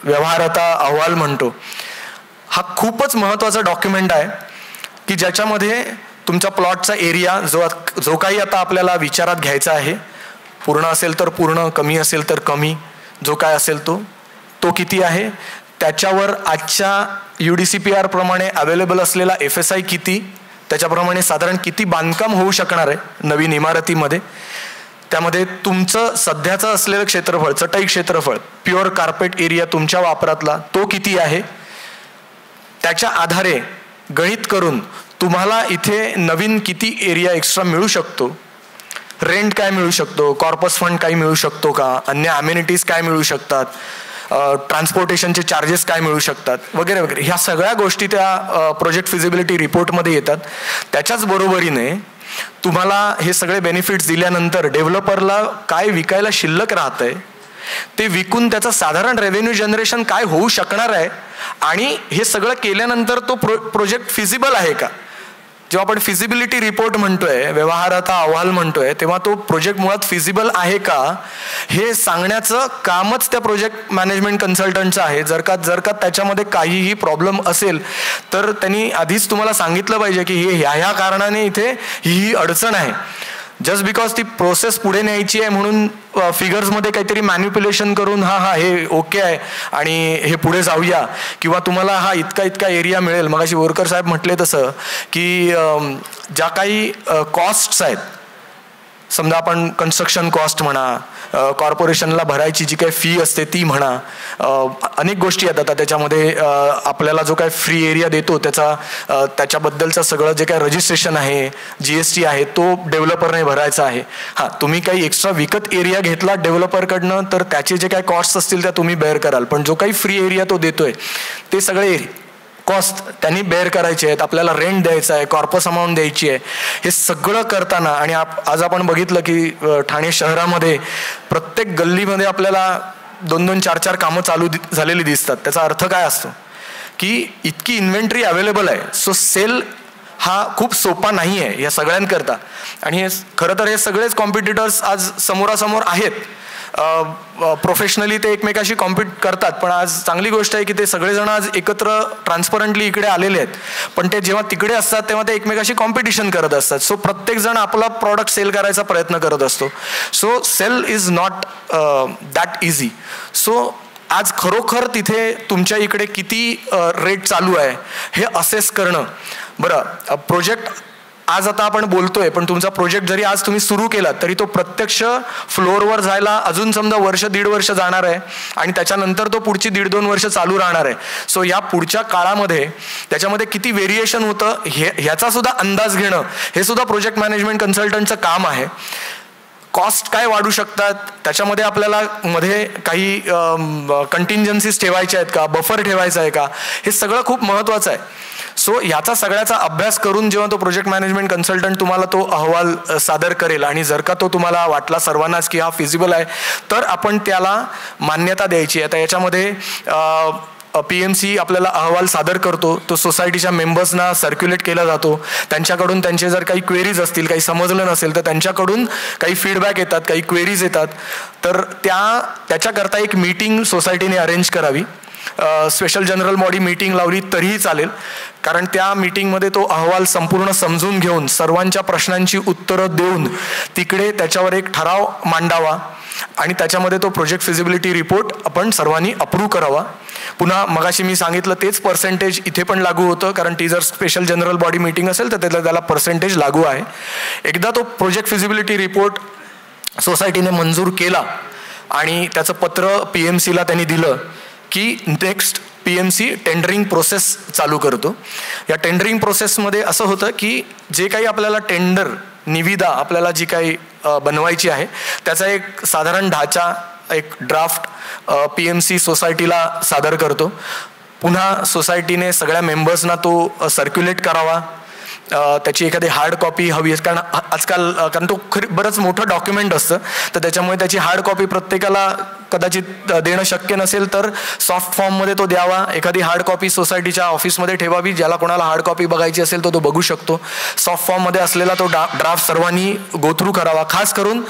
व्यवहार्यता अहवाल म्हणतो, हा खूपच महत्त्वाचा डॉक्युमेंट आहे की ज्याच्यामध्ये तुमच्या प्लॉटचा एरिया जो काही आता आपल्याला विचारात घ्यायचा आहे, पूर्ण असेल तर पूर्ण, कमी असेल तर कमी, जो काय असेल तो किती आहे, त्याच्यावर आजच्या UDCPR प्रमाणे अवेलेबल असलेला FSI किती, त्याच्याप्रमाणे साधारण किती बांधकाम होऊ शकणार आहे नवीन इमारतीमध्ये, त्यामध्ये तुमचं सध्याचं असलेलं क्षेत्रफळ, चटई क्षेत्रफळ, प्युअर कार्पेट एरिया तुमच्या वापरातला तो किती आहे, त्याच्या आधारे गणित करून तुम्हाला इथे नवीन किती एरिया एक्स्ट्रा मिळू शकतो, रेंट काय मिळू शकतो, कॉर्पस फंड काय मिळू शकतो का, अन्य अम्युनिटीज काय मिळू शकतात, ट्रान्सपोर्टेशनचे चार्जेस काय मिळू शकतात, वगैरे वगैरे, ह्या सगळ्या गोष्टी त्या प्रोजेक्ट फिजिबिलिटी रिपोर्टमध्ये येतात. त्याच्याच बरोबरीने तुम्हाला हे सगळे बेनिफिट्स दिल्यानंतर डेव्हलपरला काय विकायला शिल्लक राहतंय, ते विकून त्याचं साधारण रेव्हेन्यू जनरेशन काय होऊ शकणार आहे, आणि हे सगळं केल्यानंतर तो प्रोजेक्ट फिजिबल आहे का. जेव्हा आपण फिजिबिलिटी रिपोर्ट म्हणतोय, व्यवहार्यता अहवाल म्हणतोय, तेव्हा तो प्रोजेक्ट मुळात फिजिबल आहे का हे सांगण्याचं कामच त्या प्रोजेक्ट मॅनेजमेंट कन्सल्टंटचं आहे. जर का त्याच्यामध्ये काहीही प्रॉब्लेम असेल तर त्यांनी आधीच तुम्हाला सांगितलं पाहिजे की हे ह्या कारणाने इथे ही अडचण आहे. जस्ट बिकॉज ती प्रोसेस पुढे न्यायची आहे म्हणून फिगर्समध्ये काहीतरी मॅन्युप्युलेशन करून हे ओके आहे आणि हे पुढे जाऊया, किंवा तुम्हाला इतका एरिया मिळेल. मगाशी बोरकर साहेब म्हटले तसं की ज्या काही कॉस्ट्स आहेत, समजा आपण कन्स्ट्रक्शन कॉस्ट म्हणा, कॉर्पोरेशनला भरायची जी काही फी असते ती म्हणा, अनेक गोष्टी येतात त्याच्यामध्ये. आपल्याला जो काय फ्री एरिया देतो त्याच्याबद्दलचं सगळं जे काय रजिस्ट्रेशन आहे, GST आहे, तो डेव्हलपरने भरायचा आहे. तुम्ही काही एक्स्ट्रा विकत एरिया घेतला डेव्हलपरकडनं तर त्याचे जे काही कॉस्ट असतील त्या तुम्ही बेअर कराल, पण जो काही फ्री एरिया तो देतोय ते सगळे कॉस्ट त्यांनी बेअर करायचे आहेत. आपल्याला रेंट द्यायचा आहे, कॉर्पस अमाऊंट द्यायची आहे. हे सगळं करताना, आणि आज आपण बघितलं की ठाणे शहरामध्ये प्रत्येक गल्लीमध्ये आपल्याला 2-2, 4-4 कामं चालू झालेली दिसतात. त्याचा अर्थ काय असतो की इतकी इन्व्हेंटरी अवेलेबल आहे. सो सेल हा खूप सोपा नाही आहे या सगळ्यांकरता. आणि खरं तर हे सगळेच कॉम्पिटिटर्स आज समोरासमोर आहेत. प्रोफेशनली ते एकमेकाशी कॉम्पिट करतात, पण आज चांगली गोष्ट आहे की ते सगळेजण आज एकत्र ट्रान्सपरंटली इकडे आलेले आहेत. पण ते जेव्हा तिकडे असतात तेव्हा ते एकमेकाशी कॉम्पिटिशन करत असतात. सो प्रत्येक जण आपला प्रॉडक्ट सेल करायचा प्रयत्न करत असतो. So sale is not that easy. So आज खरोखर तिथे तुमच्या इकडे किती रेट चालू आहे हे असेस करणं. बरं, प्रोजेक्ट आज आता आपण बोलतोय, पण तुमचा प्रोजेक्ट जरी आज तुम्ही सुरू केला तरी तो प्रत्यक्ष फ्लोअरवर जायला अजून समजा 1-1.5 वर्ष जाणार आहे, आणि त्याच्यानंतर तो पुढची 1.5-2 वर्ष चालू राहणार आहे. सो या पुढच्या काळामध्ये त्याच्यामध्ये किती व्हेरिएशन होतं ह्याचा सुद्धा अंदाज घेणं हे सुद्धा प्रोजेक्ट मॅनेजमेंट कन्सल्टंटचं काम आहे. कॉस्ट काय वाढू शकतात, त्याच्यामध्ये आपल्याला मध्ये काही कंटिंजन्सीज ठेवायच्या आहेत का, बफर ठेवायचा आहे का, हे सगळं खूप महत्त्वाचं आहे. सो ह्याचा सगळ्याचा अभ्यास करून जेव्हा तो प्रोजेक्ट मॅनेजमेंट कन्सल्टंट तुम्हाला तो अहवाल सादर करेल, आणि जर का तो तुम्हाला वाटला सर्वांनाच की हा फिजिबल आहे, तर आपण त्याला मान्यता द्यायची. आता याच्यामध्ये PMC आपल्याला अहवाल सादर करतो, तो सोसायटीच्या मेंबर्सना सर्क्युलेट केला जातो. त्यांच्याकडून त्यांचे जर काही क्वेरीज असतील, काही समजलं नसेल तर त्यांच्याकडून काही फीडबॅक येतात, काही क्वेरीज येतात. तर त्याच्याकरता एक मीटिंग सोसायटीने अरेंज करावी. स्पेशल जनरल बॉडी मीटिंग लावली तरीही चालेल, कारण त्या मीटिंगमध्ये तो अहवाल संपूर्ण समजून घेऊन सर्वांच्या प्रश्नांची उत्तरं देऊन तिकडे त्याच्यावर एक ठराव मांडावा, आणि त्याच्यामध्ये तो प्रोजेक्ट फिजिबिलिटी रिपोर्ट आपण सर्वांनी अप्रूव्ह करावा. पुन्हा मगाशी मी सांगितलं तेच पर्सेंटेज इथे पण लागू होतं, कारण ती जर स्पेशल जनरल बॉडी मीटिंग असेल तर त्याला पर्सेंटेज लागू आहे. एकदा तो प्रोजेक्ट फिजिबिलिटी रिपोर्ट सोसायटीने मंजूर केला आणि त्याचं पत्र PMCला त्यांनी दिलं की नेक्स्ट PMC टेंडरिंग प्रोसेस चालू करतो. या टेंडरिंग प्रोसेसमध्ये असं होतं की जे काही आपल्याला टेंडर निविदा आपल्याला जी काही बनवायची आहे त्याचा एक साधारण ढाचा, एक ड्राफ्ट PMC सोसायटीला सादर करतो. पुन्हा सोसायटीने सगळ्या मेंबर्सना तो सर्क्युलेट करावा. त्याची एखादी हार्ड कॉपी हवी आहे, कारण आजकाल तो बरंच मोठं डॉक्युमेंट असतं, तर त्याच्यामुळे त्याची हार्ड कॉपी प्रत्येकाला कदाचित देणं शक्य नसेल तर सॉफ्ट फॉर्ममध्ये तो द्यावा. एखादी हार्ड कॉपी सोसायटीच्या ऑफिसमध्ये ठेवावी. ज्याला कोणाला हार्ड कॉपी बघायची असेल तो बघू शकतो. सॉफ्ट फॉर्ममध्ये असलेला तो ड्राफ्ट सर्वांनी गो थ्रू करावा. खास करून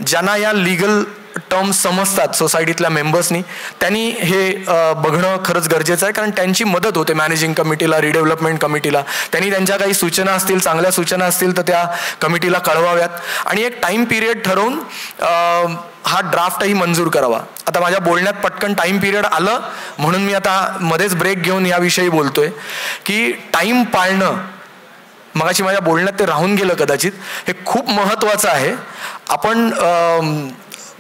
ज्यांना या लीगल टर्म्स समजतात सोसायटीतल्या मेंबर्सनी, त्यांनी हे बघणं खरंच गरजेचं आहे, कारण त्यांची मदत होते मॅनेजिंग कमिटीला, रिडेव्हलपमेंट कमिटीला. त्यांनी त्यांच्या काही सूचना असतील, चांगल्या सूचना असतील तर त्या कमिटीला कळवाव्यात आणि एक टाईम पिरियड ठरवून हा ड्राफ्टही मंजूर करावा. आता माझ्या बोलण्यात पटकन टाईम पिरियड आलं म्हणून मी आता मध्येच ब्रेक घेऊन याविषयी बोलतोय की टाईम पाळणं, मगाशी माझ्या बोलण्यात ते राहून गेलं कदाचित, हे खूप महत्त्वाचं आहे. आपण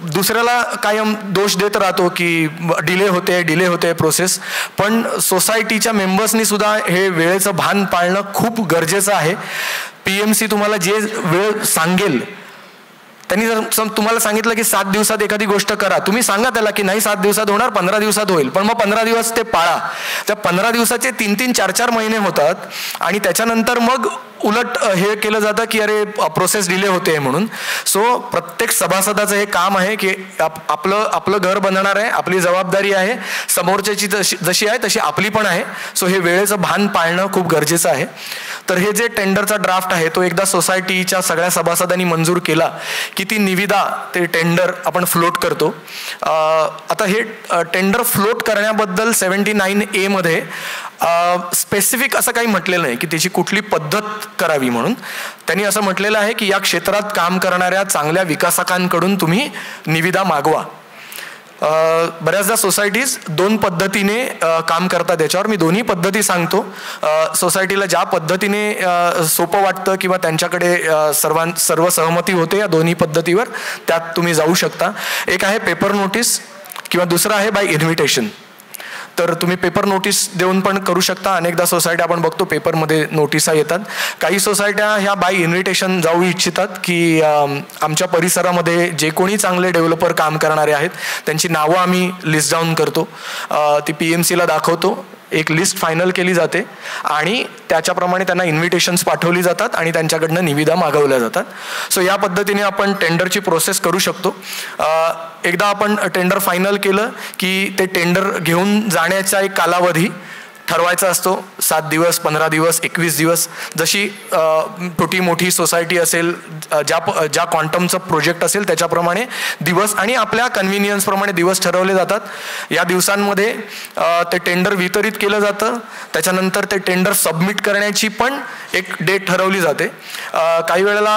दुसऱ्याला कायम दोष देत राहतो की डिले होते प्रोसेस, पण सोसायटीच्या मेंबर्सनी सुद्धा हे वेळेचं भान पाळणं खूप गरजेचं आहे. PMC तुम्हाला जे वेळ सांगेल, त्यांनी जर तुम्हाला सांगितलं की 7 दिवसात एखादी गोष्ट करा, तुम्ही सांगा त्याला की नाही 7 दिवसात होणार, 15 दिवसात होईल, पण मग 15 दिवस ते पाळा. त्या 15 दिवसाचे 3-3, 4-4 महिने होतात आणि त्याच्यानंतर मग उलट हे केलं जातं की अरे प्रोसेस डिले होते म्हणून. सो प्रत्येक सभासदाचं हे काम आहे की आपलं घर बनणार आहे, आपली जबाबदारी आहे, समोरच्याची जशी आहे तशी आपली पण आहे. सो हे वेळेचं भान पाळणं खूप गरजेचं आहे. तर हे जे टेंडरचा ड्राफ्ट आहे तो एकदा सोसायटीच्या सगळ्या सभासदांनी मंजूर केला की ती निविदा, ते टेंडर आपण फ्लोट करतो. आता हे टेंडर फ्लोट करण्याबद्दल 79A मध्ये स्पेसिफिक असं काही म्हटलेलं नाही की त्याची कुठली पद्धत करावी म्हणून. त्यांनी असं म्हटलेलं आहे की या क्षेत्रात काम करणाऱ्या चांगल्या विकासकांकडून तुम्ही निविदा मागवा. बऱ्याचदा सोसायटीज 2 पद्धतीने काम करतात. याच्यावर मी दोन्ही पद्धती सांगतो. सोसायटीला ज्या पद्धतीने सोपं वाटतं किंवा त्यांच्याकडे सर्व सहमती होते या दोन्ही पद्धतीवर, त्यात तुम्ही जाऊ शकता. एक आहे पेपर नोटीस किंवा दुसरा आहे बाय इन्व्हिटेशन. तर तुम्ही पेपर नोटीस देऊन पण करू शकता. अनेकदा सोसायट्या आपण बघतो पेपरमध्ये नोटिसा येतात. काही सोसायट्या ह्या बाय इन्व्हिटेशन जाऊ इच्छितात की आमच्या परिसरामध्ये जे कोणी चांगले डेव्हलपर काम करणारे आहेत त्यांची नावं आम्ही लिस्ट डाऊन करतो, ती PMCला दाखवतो, एक लिस्ट फायनल केली जाते आणि त्याच्याप्रमाणे त्यांना इन्व्हिटेशन्स पाठवली जातात आणि त्यांच्याकडनं निविदा मागवल्या जातात. सो या पद्धतीने आपण टेंडरची प्रोसेस करू शकतो. एकदा आपण टेंडर फायनल केलं की ते टेंडर घेऊन जाण्याचा एक कालावधी ठरवायचा असतो. 7 दिवस, 15 दिवस, 21 दिवस, जशी छोटी मोठी सोसायटी असेल, ज्या क्वांटमचं प्रोजेक्ट असेल त्याच्याप्रमाणे दिवस आणि आपल्या कन्व्हिनियन्सप्रमाणे दिवस ठरवले जातात. या दिवसांमध्ये ते टेंडर वितरित केलं जातं. त्याच्यानंतर ते टेंडर सबमिट करण्याची पण एक डेट ठरवली जाते. काही वेळेला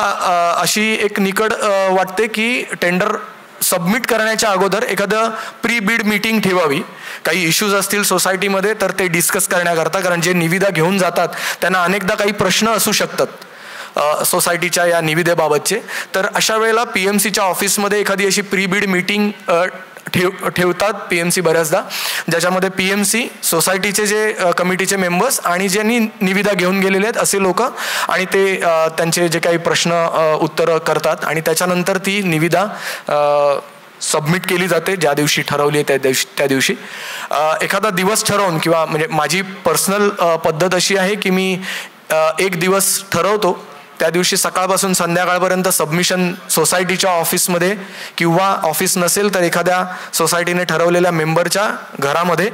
अशी एक निकड वाटते की टेंडर सबमिट करण्याच्या अगोदर एखादं प्री बिड मीटिंग ठेवावी. काही इश्यूज असतील सोसायटीमध्ये तर ते डिस्कस करण्याकरता, कारण जे निविदा घेऊन जातात त्यांना अनेकदा काही प्रश्न असू शकतात सोसायटीच्या या निविदेबाबतचे. तर अशा वेळेला PMCच्या ऑफिसमध्ये एखादी अशी प्री बिड मीटिंग ठेवतात PMC बऱ्याचदा, ज्याच्यामध्ये PMC, सोसायटीचे जे कमिटीचे मेंबर्स आणि ज्यांनी निविदा घेऊन गेलेले आहेत असे लोक आणि ते त्यांचे जे काही प्रश्न उत्तरं करतात आणि त्याच्यानंतर ती निविदा सबमिट केली जाते ज्या दिवशी ठरवली आहे त्या दिवशी. एखादा दिवस ठरवून किंवा म्हणजे माझी पर्सनल पद्धत अशी आहे की मी एक दिवस ठरवतो, त्या दिवशी सकाळपासून संध्याकाळपर्यंत सबमिशन सोसायटीच्या ऑफिसमध्ये किंवा ऑफिस नसेल तर एखाद्या सोसायटीने ठरवलेल्या मेंबरच्या घरामध्ये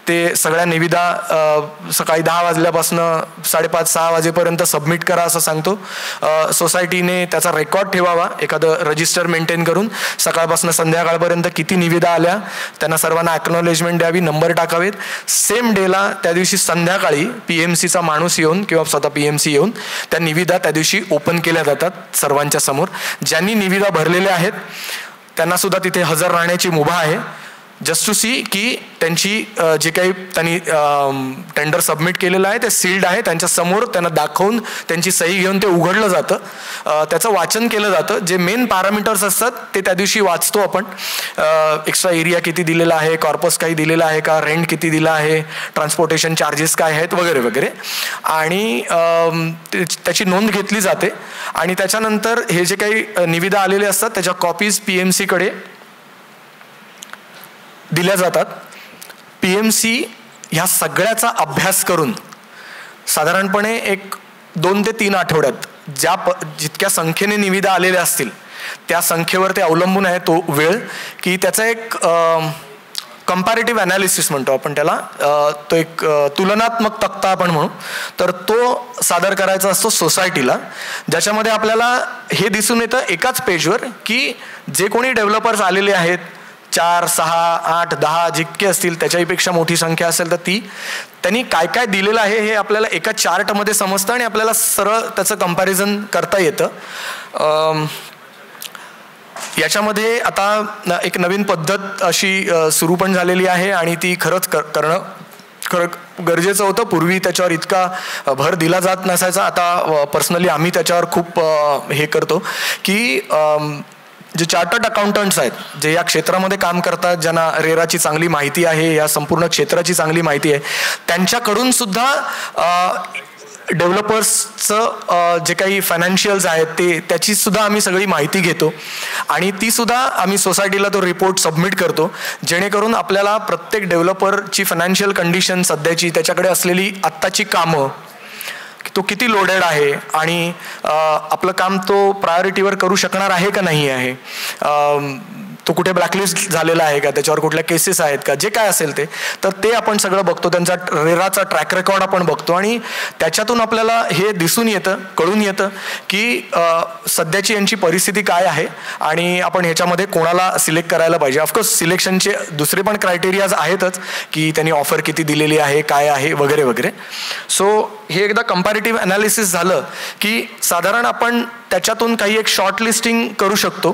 ते सगळ्या निविदा सकाळी 10 वाजल्यापासून 5:30-6 वाजेपर्यंत सबमिट करा असं सांगतो. सोसायटीने त्याचा रेकॉर्ड ठेवावा, एखादं रजिस्टर मेंटेन करून सकाळपासून संध्याकाळपर्यंत किती निविदा आल्या त्यांना सर्वांना ॲक्नॉलेजमेंट द्यावी, नंबर टाकावेत. सेम डेला त्या दिवशी संध्याकाळी PMCचा माणूस येऊन किंवा स्वतः PMC येऊन त्या निविदा त्या दिवशी ओपन केल्या जातात सर्वांच्या समोर. ज्यांनी निविदा भरलेल्या आहेत त्यांना सुद्धा तिथे हजर राहण्याची मुभा आहे. जस्ट टू सी की त्यांची जे काही त्यांनी टेंडर सबमिट केलेलं आहे ते सील्ड आहे, त्यांच्या समोर त्यांना दाखवून त्यांची सही घेऊन ते उघडलं जातं, त्याचं वाचन केलं जातं. जे मेन पॅरामीटर्स असतात ते त्या दिवशी वाचतो आपण. एक्स्ट्रा एरिया किती दिलेला आहे, कॉर्पस काही दिलेला आहे का, रेंट किती दिला आहे, ट्रान्सपोर्टेशन चार्जेस काय आहेत वगैरे वगैरे, आणि त्याची नोंद घेतली जाते. आणि त्याच्यानंतर हे जे काही निविदा आलेले असतात त्याच्या कॉपीज PMCकडे दिल्या जातात. PMC ह्या सगळ्याचा अभ्यास करून साधारणपणे एक 2 ते 3 आठवड्यात जितक्या संख्येने निविदा आलेल्या असतील त्या संख्येवर ते अवलंबून आहे तो वेळ, की त्याचा एक कंपॅरेटिव्ह ॲनालिसिस म्हणतो आपण त्याला, तो एक तुलनात्मक तक्ता आपण म्हणू, तर तो सादर करायचा असतो सोसायटीला, ज्याच्यामध्ये आपल्याला हे दिसून येतं एकाच पेजवर की जे कोणी डेव्हलपर्स आलेले आहेत 4, 6, 8, 10 जितके असतील, त्याच्याहीपेक्षा मोठी संख्या असेल तर त्यांनी काय काय दिलेलं आहे हे आपल्याला एका चार्टमध्ये समजतं आणि आपल्याला सरळ त्याचं कंपॅरिझन करता येतं. याच्यामध्ये आता एक नवीन पद्धत अशी सुरू पण झालेली आहे आणि ती खरंच खरं गरजेचं होतं. पूर्वी त्याच्यावर इतका भर दिला जात नसायचा. आता पर्सनली आम्ही त्याच्यावर खूप हे करतो की जे चार्टर्ड अकाउंटंट्स आहेत, जे या क्षेत्रामध्ये काम करतात, ज्यांना रेराची चांगली माहिती आहे, या संपूर्ण क्षेत्राची चांगली माहिती आहे, त्यांच्याकडून सुद्धा डेव्हलपर्सचं जे काही फायनान्शियल्स आहेत त्याची सुद्धा आम्ही सगळी माहिती घेतो आणि ती सुद्धा आम्ही सोसायटीला तो रिपोर्ट सबमिट करतो, जेणेकरून आपल्याला प्रत्येक डेव्हलपरची फायनान्शियल कंडिशन सध्याची, त्याच्याकडे असलेली आत्ताची कामं, तो किती लोडेड आहे आणि आपलं काम तो प्रायोरिटीवर करू शकणार आहे का नाही आहे, तो कुठे ब्लॅकलिस्ट झालेला आहे का, त्याच्यावर कुठल्या केसेस आहेत का, जे काय असेल तर ते आपण सगळं बघतो. त्यांचा रेराचा ट्रॅक रेकॉर्ड आपण बघतो आणि त्याच्यातून आपल्याला हे दिसून येतं, कळून येतं की सध्याची यांची परिस्थिती काय आहे आणि आपण ह्याच्यामध्ये कोणाला सिलेक्ट करायला पाहिजे. ऑफकोर्स सिलेक्शनचे दुसरे पण क्रायटेरियाज आहेतच की त्यांनी ऑफर किती दिलेली आहे, काय आहे वगैरे वगैरे. सो हे एकदा कंपॅरेटिव्ह ॲनालिसिस झालं की साधारण आपण त्याच्यातून काही एक शॉर्ट लिस्टिंग करू शकतो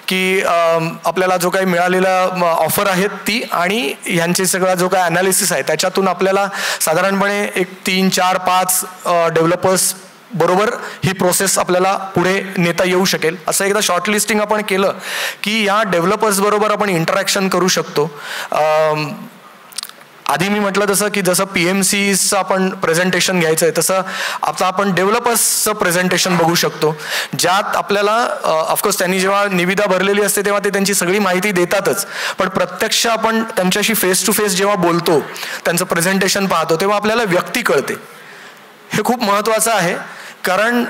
की आपल्याला जो काही मिळालेला ऑफर आहेत ती आणि ह्यांचे सगळा जो काही ॲनालिसिस आहे त्याच्यातून आपल्याला साधारणपणे एक 3, 4, 5 डेव्हलपर्स बरोबर ही प्रोसेस आपल्याला पुढे नेता येऊ शकेल. असं एकदा शॉर्ट लिस्टिंग आपण केलं की या डेव्हलपर्स बरोबर आपण इंटरॅक्शन करू शकतो. आधी मी म्हटलं तसं की जसं PMCचं आपण प्रेझेंटेशन घ्यायचं आहे तसं आता आपण डेव्हलपर्सचं प्रेझेंटेशन बघू शकतो, ज्यात आपल्याला ऑफकोर्स त्यांनी जेव्हा निविदा भरलेली असते तेव्हा ते त्यांची सगळी माहिती देतातच, पण प्रत्यक्ष आपण त्यांच्याशी फेस टू फेस जेव्हा बोलतो, त्यांचं प्रेझेंटेशन पाहतो, तेव्हा आपल्याला व्यक्ती कळते. हे खूप महत्त्वाचं आहे कारण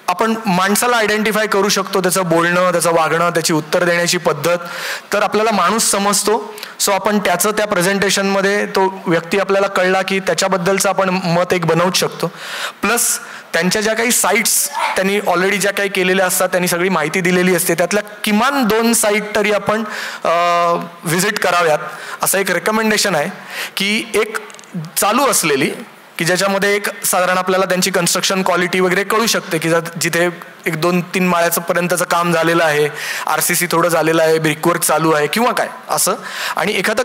आपण माणसाला आयडेंटिफाय करू शकतो, त्याचं बोलणं, त्याचं वागणं, त्याची उत्तर देण्याची पद्धत, तर आपल्याला माणूस समजतो. सो आपण त्याचं त्या प्रेझेंटेशनमध्ये तो व्यक्ती आपल्याला कळला की त्याच्याबद्दलचं आपण मत एक बनवूच शकतो. प्लस त्यांच्या ज्या काही साईट्स त्यांनी ऑलरेडी ज्या काही केलेल्या असतात, त्यांनी सगळी माहिती दिलेली असते, त्यातल्या किमान 2 साईट तरी आपण व्हिजिट कराव्यात. असं एक रेकमेंडेशन आहे की एक चालू असलेली की ज्याच्यामध्ये एक साधारण आपल्याला त्यांची कन्स्ट्रक्शन क्वालिटी वगैरे कळू शकते की जिथे एक 2-3 माळ्याचं पर्यंतचं काम झालेलं आहे, RCC थोडं झालेलं आहे, ब्रिकवर्क चालू आहे किंवा काय असं, आणि एखादं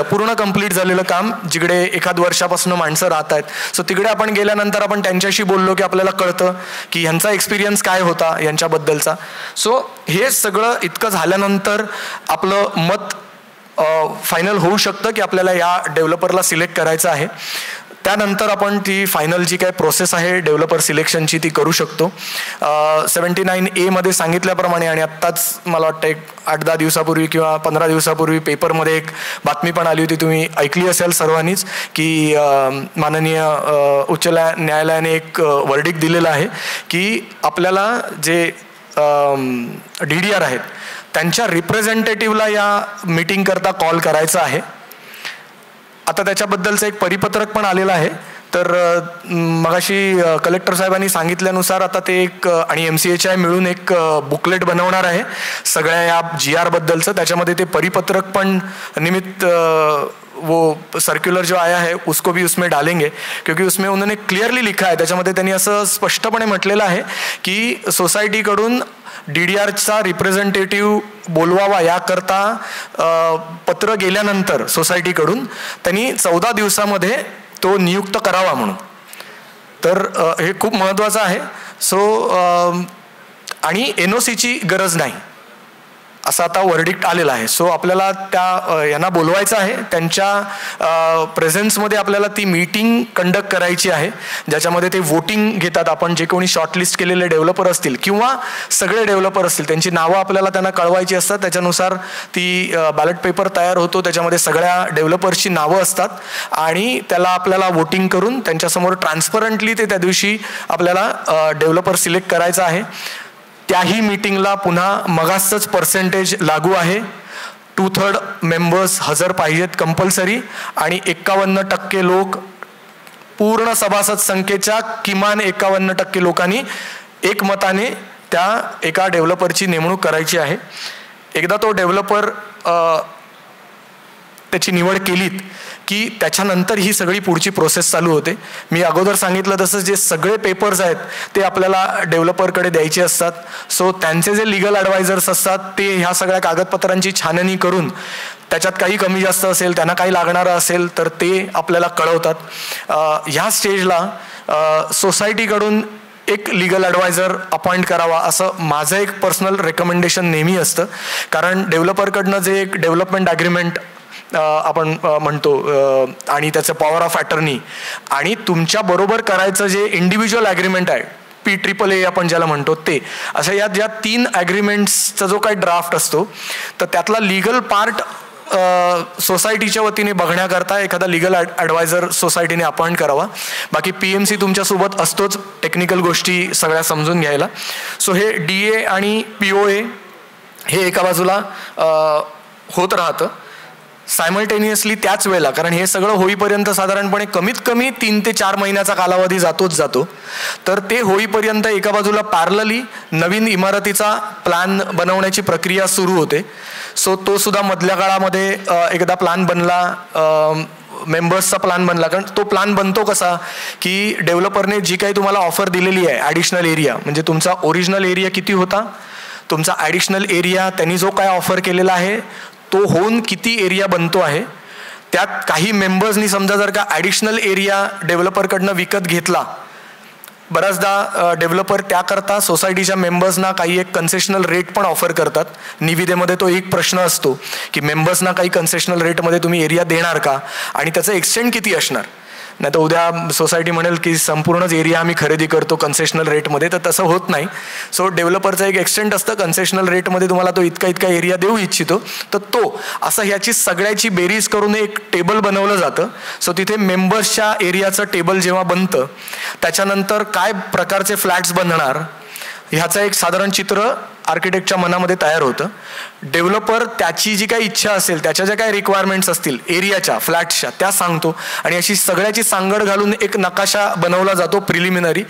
पूर्ण कंप्लीट झालेलं काम जिकडे एखाद वर्षापासून माणसं राहत आहेत. सो तिकडे आपण गेल्यानंतर आपण त्यांच्याशी बोललो की आपल्याला कळतं की ह्यांचा एक्सपिरियन्स काय होता यांच्याबद्दलचा. सो हे सगळं इतकं झाल्यानंतर आपलं मत फायनल होऊ शकतं की आपल्याला या डेव्हलपरला सिलेक्ट करायचं आहे. त्यानंतर आपण ती फायनल जी काय प्रोसेस आहे डेव्हलपर सिलेक्शनची ती करू शकतो. 79A मध्ये सांगितल्याप्रमाणे, आणि आत्ताच मला वाटतं एक 8-10 दिवसापूर्वी किंवा 15 दिवसापूर्वी पेपरमध्ये एक बातमी पण आली होती, तुम्ही ऐकली असेल सर्वांनीच, की माननीय उच्च न्यायालयाने एक वर्डिक्ट दिलेला आहे की आपल्याला जे DDR आहेत त्यांच्या रिप्रेझेंटेटिव्हला या मीटिंग करता कॉल करायचा आहे. आता त्याच्याबद्दलचं एक परिपत्रक पण आलेलं आहे. तर मगाशी कलेक्टर साहेबांनी सांगितल्यानुसार आता ते एक आणि MCHI मिळून एक बुकलेट बनवणार आहे सगळ्या या GR बद्दलचं. त्याच्यामध्ये ते परिपत्रक पण निमित्त वो सर्क्युलर जो आया है उसको भी उसमें डालेंगे, क्योंकि उसमें उन्होंने क्लियरली लिखा है, त्याच्यामध्ये त्यांनी असं स्पष्टपणे म्हटलेलं आहे की सोसायटीकडून DDRचा रिप्रेझेंटेटिव्ह बोलवावा याकरता पत्र गेल्यानंतर सोसायटीकडून त्यांनी 14 दिवसामध्ये तो नियुक्त करावा म्हणून. तर हे खूप महत्त्वाचं आहे. आणि NOCची गरज नाही असं आता वर्डिक्ट आलेला आहे. सो आपल्याला यांना बोलवायचं आहे, त्यांच्या प्रेझेन्समध्ये आपल्याला ती मीटिंग कंडक्ट करायची आहे ज्याच्यामध्ये ते वोटिंग घेतात. आपण जे कोणी शॉर्टलिस्ट केलेले डेव्हलपर असतील किंवा सगळे डेव्हलपर असतील त्यांची नावं आपल्याला त्यांना कळवायची असतात. त्याच्यानुसार ती बॅलेट पेपर तयार होतो, त्याच्यामध्ये सगळ्या डेव्हलपर्सची नावं असतात आणि त्याला आपल्याला वोटिंग करून त्यांच्यासमोर ट्रान्सपरंटली ते त्या दिवशी आपल्याला डेव्हलपर सिलेक्ट करायचा आहे. त्याही मीटिंगला पुन्हा मगासच पर्सेंटेज लागू आहे. 2/3 मेंबर्स हजर पाहिजेत कंपल्सरी आणि 51% लोक, पूर्ण सभासद संख्येच्या किमान 51% लोकांनी एकमताने त्या एका डेव्हलपरची नेमणूक करायची आहे. एकदा तो डेव्हलपर त्याची निवड केलीत की त्याच्यानंतर ही सगळी पुढची प्रोसेस चालू होते. मी अगोदर सांगितलं तसं जे सगळे पेपर्स आहेत ते आपल्याला डेव्हलपरकडे द्यायचे असतात. सो त्यांचे जे लीगल ॲडवायझर्स असतात ते ह्या सगळ्या कागदपत्रांची छाननी करून त्याच्यात काही कमी जास्त असेल, त्यांना काही लागणारं असेल तर ते आपल्याला कळवतात. ह्या स्टेजला सोसायटीकडून एक लीगल ॲडवायझर अपॉइंट करावा असं माझं एक पर्सनल रेकमेंडेशन नेहमी असतं. कारण डेव्हलपरकडनं जे एक डेव्हलपमेंट ॲग्रीमेंट आपण म्हणतो आणि त्याचं पॉवर ऑफ अटर्नी आणि तुमच्या बरोबर करायचं जे इंडिव्हिज्युअल ॲग्रीमेंट आहे PAAA आपण ज्याला म्हणतो ते, अशा ज्या 3 ॲग्रीमेंट्सचा जो काही ड्राफ्ट असतो तर त्यातला लीगल पार्ट सोसायटीच्या वतीने बघण्याकरता एखादा लीगल ॲडवायझर सोसायटीने अपॉइंट करावा. बाकी PMC तुमच्यासोबत असतोच टेक्निकल गोष्टी सगळ्या समजून घ्यायला. सो हे DA आणि POA हे एका बाजूला होत राहतं सायमल्टेनियसली त्याच वेळेला, कारण हे सगळं होईपर्यंत साधारणपणे कमीत कमी 3 ते 4 महिन्याचा कालावधी जातोच जातो. तर ते होईपर्यंत एका बाजूला पॅरलली नवीन इमारतीचा प्लॅन बनवण्याची प्रक्रिया सुरू होते. सो तो सुद्धा मधल्या काळामध्ये एकदा प्लॅन बनला, मेंबर्सचा प्लॅन बनला. कारण तो प्लॅन बनतो कसा की डेव्हलपरने जी काही तुम्हाला ऑफर दिलेली आहे ॲडिशनल एरिया, म्हणजे तुमचा ओरिजिनल एरिया किती होता, तुमचा ॲडिशनल एरिया त्यांनी जो काय ऑफर केलेला आहे तो होऊन किती एरिया बनतो आहे, त्यात काही मेंबर्सनी समजा जर का ॲडिशनल एरिया डेव्हलपरकडनं विकत घेतला, बऱ्याचदा डेव्हलपर त्याकरता सोसायटीच्या मेंबर्सना काही एक कन्सेशनल रेट पण ऑफर करतात. निविदेमध्ये तो एक प्रश्न असतो की मेंबर्सना काही कन्सेशनल रेटमध्ये तुम्ही एरिया देणार का आणि त्याचं एक्सटेंड किती असणार. नाही तर उद्या सोसायटी म्हणेल की संपूर्णच एरिया आम्ही खरेदी करतो कन्सेशनल रेटमध्ये, तर तसं होत नाही. सो डेव्हलपरचं एक एक्सटेंट असतं कन्सेशनल रेटमध्ये तुम्हाला तो इतका एरिया देऊ इच्छितो, तर तो असं ह्याची सगळ्याची बेरीज करून एक टेबल बनवलं जातं. सो तिथे मेंबर्सच्या एरियाचं टेबल जेव्हा बनतं त्याच्यानंतर काय प्रकारचे फ्लॅट्स बनणार ह्याचं एक साधारण चित्र आर्किटेक्टच्या मनामध्ये तयार होतं. डेव्हलपर त्याची जी काही इच्छा असेल, त्याच्या ज्या काही रिक्वायरमेंट्स असतील एरियाच्या फ्लॅट्सच्या त्या सांगतो आणि अशी सगळ्याची सांगड घालून एक नकाशा बनवला जातो प्रिलिमिनरी.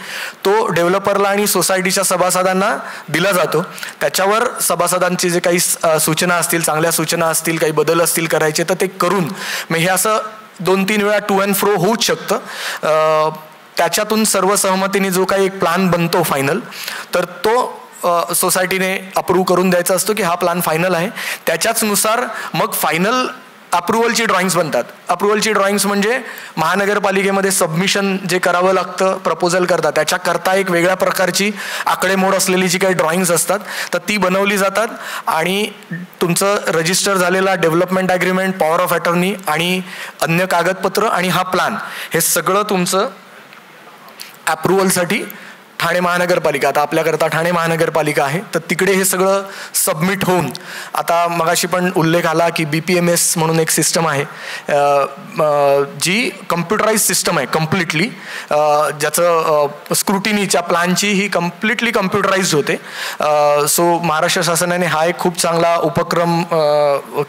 तो डेव्हलपरला आणि सोसायटीच्या सभासदांना दिला जातो. त्याच्यावर सभासदांची जे काही सूचना असतील, चांगल्या सूचना असतील, काही बदल असतील करायचे तर ते करून मग हे असं 2-3 वेळा टू अँड फ्रो होऊच शकतं. त्याच्यातून सर्वसहमतीने जो काही एक प्लॅन बनतो फायनल, तर तो सोसायटीने अप्रूव्ह करून द्यायचा असतो की हा प्लॅन फायनल आहे. त्याच्याचनुसार मग फायनल अप्रुव्हलची ड्रॉइंग्स बनतात. अप्रुव्हलची ड्रॉइंग्स म्हणजे महानगरपालिकेमध्ये सबमिशन जे करावं लागतं प्रपोजल करता त्याच्याकरता एक वेगळ्या प्रकारची आकडेमोड असलेली जी काही ड्रॉइंग्स असतात तर ती बनवली जातात आणि तुमचं रजिस्टर झालेला development agreement, power of attorney आणि अन्य कागदपत्र आणि हा प्लॅन हे सगळं तुमचं अप्रुव्हलसाठी ठाणे महानगरपालिका, आता आपल्याकरता ठाणे महानगरपालिका आहे, तर तिकडे हे सगळं सबमिट होऊन, आता मगाशी पण उल्लेख आला की BPMS म्हणून एक सिस्टम आहे जी कम्प्युटराइज सिस्टम आहे कम्प्लिटली, ज्याचं स्क्रुटिनीच्या प्लॅनची ही कम्प्लिटली कम्प्युटराइज होते. सो महाराष्ट्र शासनाने हा एक खूप चांगला उपक्रम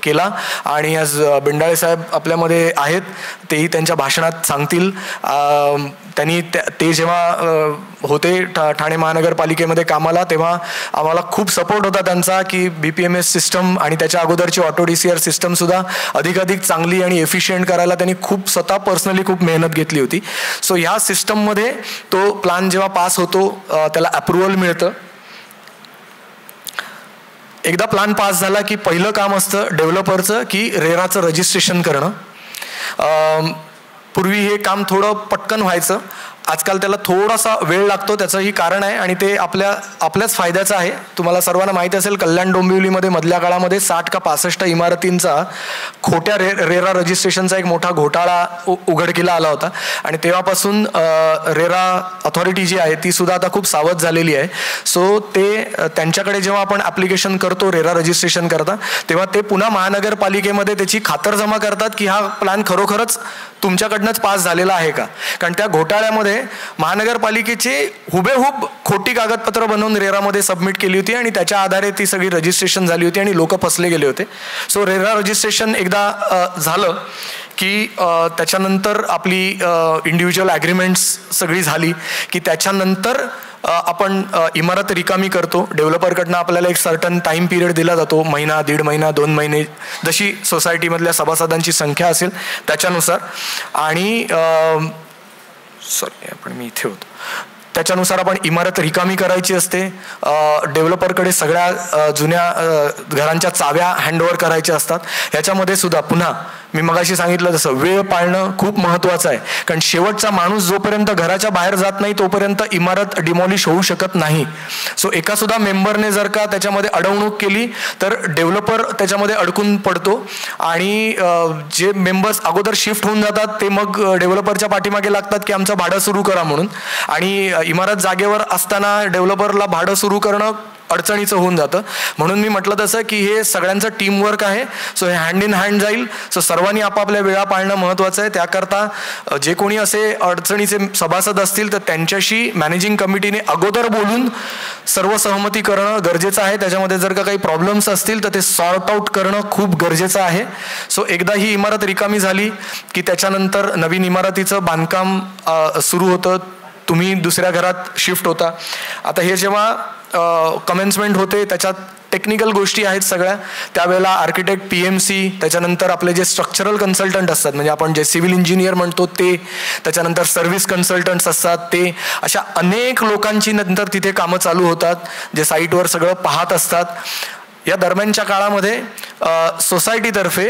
केला आणि आज बेंडाळे साहेब आपल्यामध्ये आहेत, तेही त्यांच्या भाषणात सांगतील. त्यांनी ते जेव्हा होते ठाणे महानगरपालिकेमध्ये कामाला तेव्हा आम्हाला खूप सपोर्ट होता त्यांचा की BPMS सिस्टम आणि त्याच्या अगोदरची ऑटो DCR सिस्टम सुद्धा अधिकाधिक चांगली आणि एफिशियंट करायला त्यांनी खूप स्वतः पर्सनली खूप मेहनत घेतली होती. सो ह्या सिस्टममध्ये तो प्लॅन जेव्हा पास होतो त्याला अप्रुव्हल मिळतं एकदा प्लॅन पास झाला की पहिलं काम असतं डेव्हलपरचं की रेराचं रजिस्ट्रेशन करणं. पूर्वी हे काम थोडं पटकन व्हायचं, आजकाल त्याला थोडासा वेळ लागतो. त्याचंही कारण आहे आणि ते आपल्याच फायद्याचं आहे. तुम्हाला सर्वांना माहीत असेल कल्याण डोंबिवलीमध्ये मधल्या काळामध्ये 60 का 65 इमारतींचा खोट्या रेरा रजिस्ट्रेशनचा एक मोठा घोटाळा उघडकीला आला होता आणि तेव्हापासून रेरा अथॉरिटी जी आहे ती सुद्धा आता खूप सावध झालेली आहे. सो त्यांच्याकडे जेव्हा आपण ॲप्लिकेशन करतो रेरा रजिस्ट्रेशन करता तेव्हा ते पुन्हा महानगरपालिकेमध्ये त्याची खातरजमा करतात की हा प्लॅन खरोखरच तुमच्याकडनंच पास झालेला आहे का. कारण त्या घोटाळ्यामध्ये महानगरपालिकेचे हुबेहूब खोटी कागदपत्र बनवून रेरामध्ये सबमिट केली होती आणि त्याच्या आधारे ती सगळी रजिस्ट्रेशन झाली होती आणि लोक फसले गेले होते. सो रेरा रजिस्ट्रेशन एकदा झालं की त्याच्यानंतर आपली इंडिव्हिज्युअल ॲग्रीमेंट्स सगळी झाली की त्याच्यानंतर आपण इमारत रिकामी करतो. डेव्हलपरकडनं आपल्याला एक सर्टन टाईम पिरियड दिला जातो, महिना, 1.5 महिना, 2 महिने, जशी सोसायटीमधल्या सभासदांची संख्या असेल त्याच्यानुसार. आणि आपण मी इथे होतो त्याच्यानुसार आपण इमारत रिकामी करायची असते. डेव्हलपरकडे सगळ्या जुन्या घरांच्या चाव्या हँडओव्हर करायच्या असतात. ह्याच्यामध्ये सुद्धा पुन्हा मी मगाशी सांगितलं तसं वेळ पाळणं खूप महत्त्वाचं आहे. कारण शेवटचा माणूस जोपर्यंत घराच्या बाहेर जात नाही तोपर्यंत इमारत डिमॉलिश होऊ शकत नाही. सो एका सुद्धा मेंबरने जर का त्याच्यामध्ये अडवणूक केली तर डेव्हलपर त्याच्यामध्ये अडकून पडतो आणि जे मेंबर्स अगोदर शिफ्ट होऊन जातात ते मग डेव्हलपरच्या पाठीमागे लागतात की आमचं भाडं सुरू करा म्हणून. आणि इमारत जागेवर असताना डेव्हलपरला भाडं सुरू करणं अडचणीचं होऊन जातं. म्हणून मी म्हटलं तसं की हे सगळ्यांचं टीमवर्क आहे. सो हे हँड इन हँड जाईल. सो सर्वांनी आपापल्या वेळा पाळणं महत्त्वाचं आहे. त्याकरता जे कोणी असे अडचणीचे सभासद असतील तर त्यांच्याशी मॅनेजिंग कमिटीने अगोदर बोलून सर्व सहमती करणं गरजेचं आहे. त्याच्यामध्ये जर का काही प्रॉब्लेम्स असतील तर ते सॉर्ट आउट करणं खूप गरजेचं आहे. सो एकदा ही इमारत रिकामी झाली की त्याच्यानंतर नवीन इमारतीचं बांधकाम सुरू होतं. तुम्ही दुसऱ्या घरात शिफ्ट होता. आता हे जेव्हा कमेन्समेंट होते त्याच्यात टेक्निकल गोष्टी आहेत सगळ्या. त्यावेळेला आर्किटेक्ट, PMC, त्याच्यानंतर आपले जे स्ट्रक्चरल कन्सल्टंट असतात म्हणजे आपण जे सिव्हिल इंजिनियर म्हणतो ते, त्याच्यानंतर सर्व्हिस कन्सल्टंट्स असतात ते, अशा अनेक लोकांची नंतर तिथे कामं चालू होतात जे साईटवर सगळं पाहत असतात. या दरम्यानच्या काळामध्ये सोसायटीतर्फे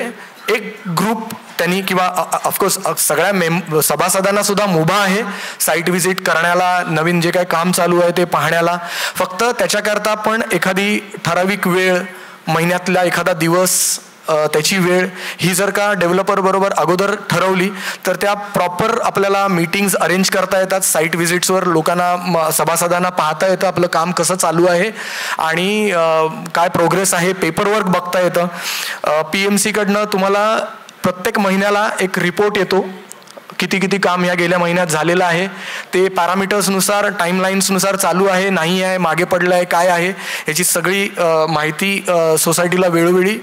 एक ग्रुप त्यांनी किंवा ऑफकोर्स सगळ्या सभासदांना सुद्धा मुभा आहे साईट व्हिजिट करण्याला, नवीन जे काही काम चालू आहे ते पाहण्याला. फक्त त्याच्याकरता पण एखादी ठराविक वेळ, महिन्यातला एखादा दिवस, त्याची वेळ ही जर का डेव्हलपर बरोबर अगोदर ठरवली तर त्या प्रॉपर आपल्याला मीटिंग्स अरेंज करता येतात. साईट व्हिजिट्सवर लोकांना, सभासदांना पाहता येतं आपलं काम कसं चालू आहे आणि काय प्रोग्रेस आहे, पेपरवर्क बघता येतं. PMC कडनं तुम्हाला प्रत्येक महिन्याला एक रिपोर्ट येतो, किती काम या गेल्या महिन्यात झालेलं आहे, ते पॅरामीटर्सनुसार, टाईमलाईन्सनुसार चालू आहे, नाही आहे, मागे पडलं आहे, काय आहे, याची सगळी माहिती सोसायटीला वेळोवेळी